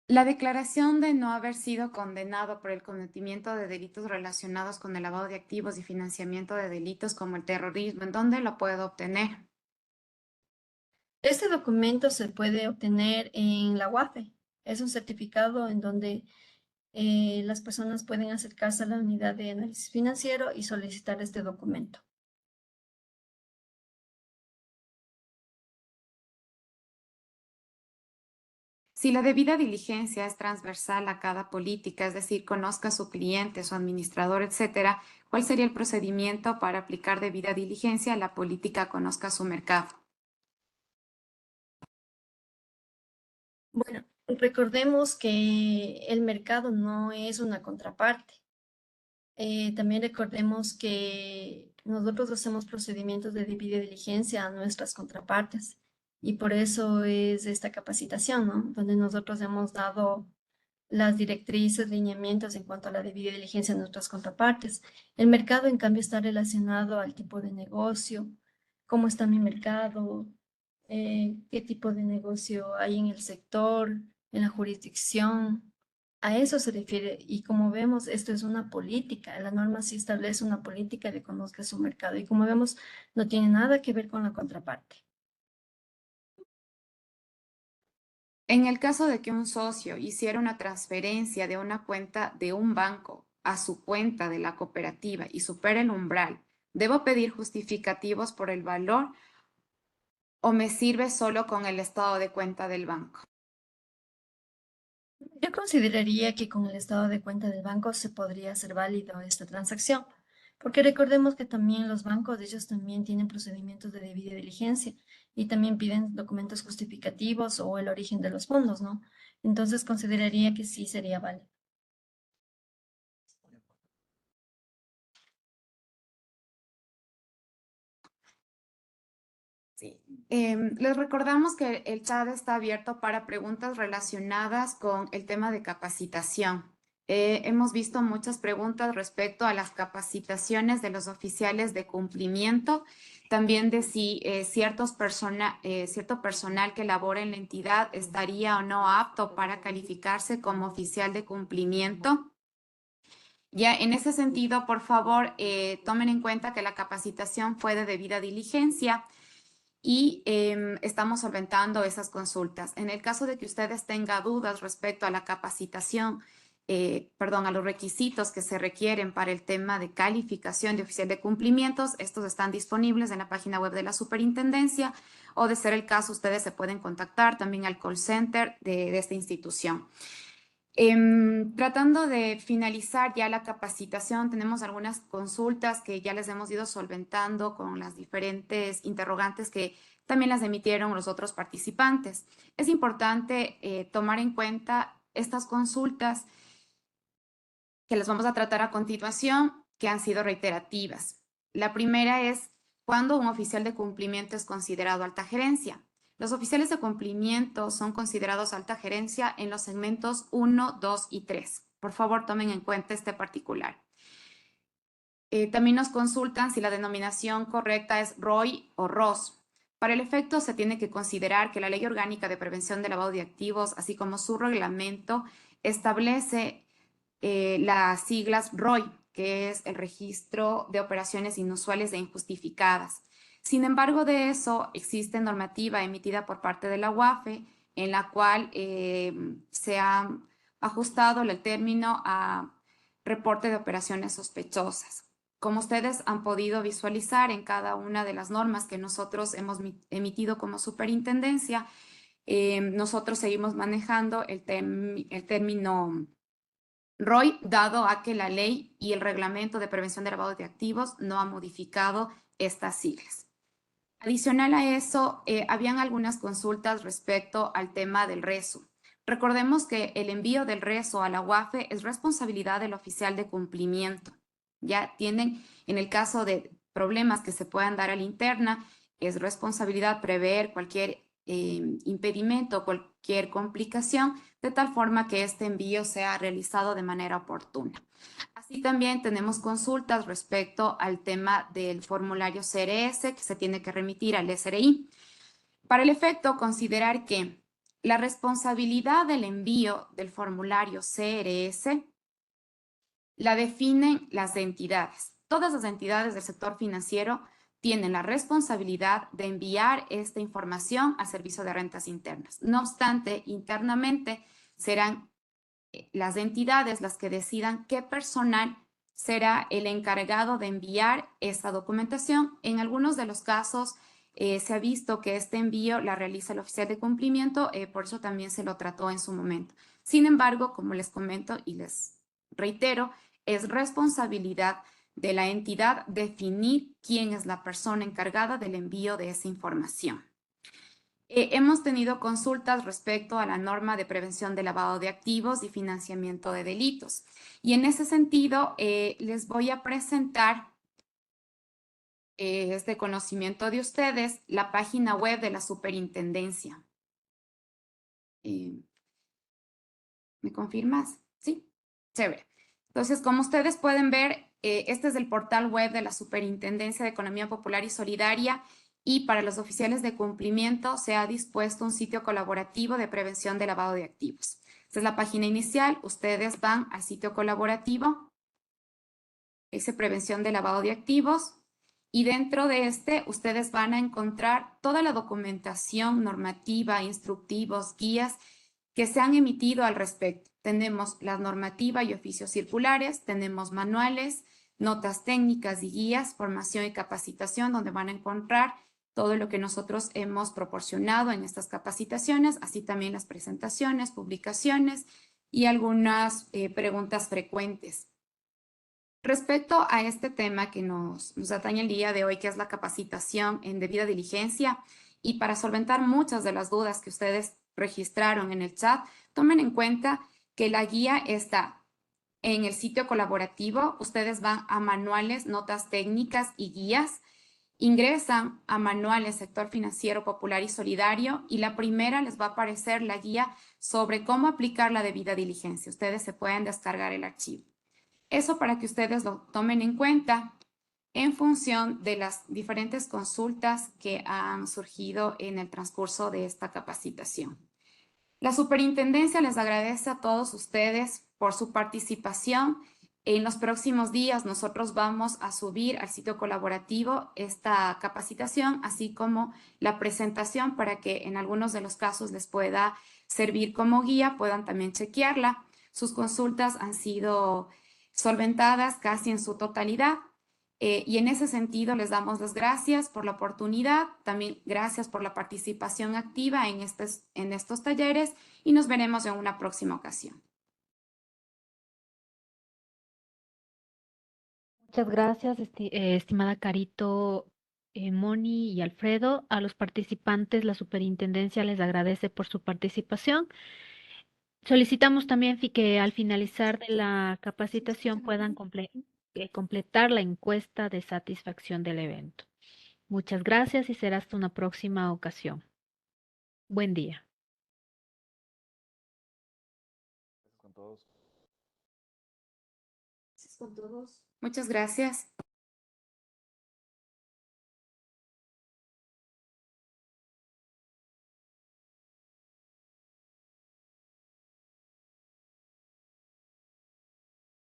E: La declaración de no haber sido condenado por el cometimiento de delitos relacionados con el lavado de activos y financiamiento de delitos como el terrorismo, ¿en dónde lo puedo obtener?
D: Este documento se puede obtener en la UAFE. Es un certificado en donde las personas pueden acercarse a la unidad de análisis financiero y solicitar este documento.
E: Si la debida diligencia es transversal a cada política, es decir, conozca a su cliente, su administrador, etcétera, ¿cuál sería el procedimiento para aplicar debida diligencia a la política conozca su mercado?
D: Bueno, recordemos que el mercado no es una contraparte. También recordemos que nosotros hacemos procedimientos de debida diligencia a nuestras contrapartes y por eso es esta capacitación, ¿no? Donde nosotros hemos dado las directrices, lineamientos en cuanto a la debida diligencia de nuestras contrapartes. El mercado, en cambio, está relacionado al tipo de negocio, cómo está mi mercado, qué tipo de negocio hay en el sector, en la jurisdicción. A eso se refiere. Y como vemos, esto es una política. La norma sí establece una política de conozca su mercado. Y como vemos, no tiene nada que ver con la contraparte.
E: En el caso de que un socio hiciera una transferencia de una cuenta de un banco a su cuenta de la cooperativa y supere el umbral, ¿debo pedir justificativos por el valor o me sirve solo con el estado de cuenta del banco?
D: Yo consideraría que con el estado de cuenta del banco se podría hacer válido esta transacción, porque recordemos que también los bancos, ellos también tienen procedimientos de debida diligencia y también piden documentos justificativos o el origen de los fondos, ¿no? Entonces consideraría que sí sería válido.
E: Sí. Les recordamos que el chat está abierto para preguntas relacionadas con el tema de capacitación. Hemos visto muchas preguntas respecto a las capacitaciones de los oficiales de cumplimiento, también de si cierto personal que labora en la entidad estaría o no apto para calificarse como oficial de cumplimiento. Ya en ese sentido, por favor, tomen en cuenta que la capacitación fue de debida diligencia y estamos solventando esas consultas. En el caso de que ustedes tengan dudas respecto a la capacitación, a los requisitos que se requieren para el tema de calificación de oficial de cumplimientos, estos están disponibles en la página web de la superintendencia o de ser el caso, ustedes se pueden contactar también al call center de esta institución. Tratando de finalizar ya la capacitación, tenemos algunas consultas que ya les hemos ido solventando con las diferentes interrogantes que también las emitieron los otros participantes. Es importante tomar en cuenta estas consultas que las vamos a tratar a continuación, que han sido reiterativas. La primera es, ¿cuándo un oficial de cumplimiento es considerado alta gerencia? Los oficiales de cumplimiento son considerados alta gerencia en los segmentos 1, 2 y 3. Por favor, tomen en cuenta este particular. También nos consultan si la denominación correcta es ROI o ROS. Para el efecto, se tiene que considerar que la Ley Orgánica de Prevención de Lavado de Activos, así como su reglamento, establece las siglas ROI, que es el Registro de Operaciones Inusuales e Injustificadas. Sin embargo, de eso existe normativa emitida por parte de la UAFE en la cual se ha ajustado el término a reporte de operaciones sospechosas. Como ustedes han podido visualizar en cada una de las normas que nosotros hemos emitido como superintendencia, nosotros seguimos manejando el término ROI, dado a que la ley y el reglamento de prevención de lavado de activos no ha modificado estas siglas. Adicional a eso, habían algunas consultas respecto al tema del rezo. Recordemos que el envío del rezo a la UAFE es responsabilidad del oficial de cumplimiento. Ya tienen, en el caso de problemas que se puedan dar a la interna, es responsabilidad prever cualquier impedimento, cualquier complicación, de tal forma que este envío sea realizado de manera oportuna. Así también tenemos consultas respecto al tema del formulario CRS que se tiene que remitir al SRI. Para el efecto, considerar que la responsabilidad del envío del formulario CRS la definen las entidades. Todas las entidades del sector financiero tienen la responsabilidad de enviar esta información al Servicio de Rentas Internas. No obstante, internamente serán las entidades las que decidan qué personal será el encargado de enviar esta documentación. En algunos de los casos se ha visto que este envío la realiza el oficial de cumplimiento, por eso también se lo trató en su momento. Sin embargo, como les comento y les reitero, es responsabilidad de la entidad definir quién es la persona encargada del envío de esa información. Hemos tenido consultas respecto a la norma de prevención de lavado de activos y financiamiento de delitos. Y en ese sentido, les voy a presentar este conocimiento de ustedes, la página web de la superintendencia. ¿Me confirmas? Sí, chévere. Entonces, como ustedes pueden ver, este es el portal web de la Superintendencia de Economía Popular y Solidaria. Y para los oficiales de cumplimiento se ha dispuesto un sitio colaborativo de prevención de lavado de activos. Esta es la página inicial. Ustedes van al sitio colaborativo, dice prevención de lavado de activos, y dentro de este ustedes van a encontrar toda la documentación normativa, instructivos, guías que se han emitido al respecto. Tenemos la normativa y oficios circulares, tenemos manuales, notas técnicas y guías, formación y capacitación, donde van a encontrar todo lo que nosotros hemos proporcionado en estas capacitaciones, así también las presentaciones, publicaciones y algunas preguntas frecuentes. Respecto a este tema que nos atañe el día de hoy, que es la capacitación en debida diligencia, y para solventar muchas de las dudas que ustedes registraron en el chat, tomen en cuenta que la guía está en el sitio colaborativo. Ustedes van a manuales, notas técnicas y guías, ingresan a manuales sector financiero popular y solidario y la primera les va a aparecer la guía sobre cómo aplicar la debida diligencia. Ustedes se pueden descargar el archivo. Eso para que ustedes lo tomen en cuenta en función de las diferentes consultas que han surgido en el transcurso de esta capacitación. La superintendencia les agradece a todos ustedes por su participación. En los próximos días nosotros vamos a subir al sitio colaborativo esta capacitación, así como la presentación para que en algunos de los casos les pueda servir como guía, puedan también chequearla. Sus consultas han sido solventadas casi en su totalidad. Y en ese sentido les damos las gracias por la oportunidad, también gracias por la participación activa en estos talleres y nos veremos en una próxima ocasión.
A: Muchas gracias, estimada Carito, Moni y Alfredo. A los participantes, la superintendencia les agradece por su participación. Solicitamos también que al finalizar de la capacitación puedan completar la encuesta de satisfacción del evento. Muchas gracias y será hasta una próxima ocasión. Buen día.
E: Muchas gracias.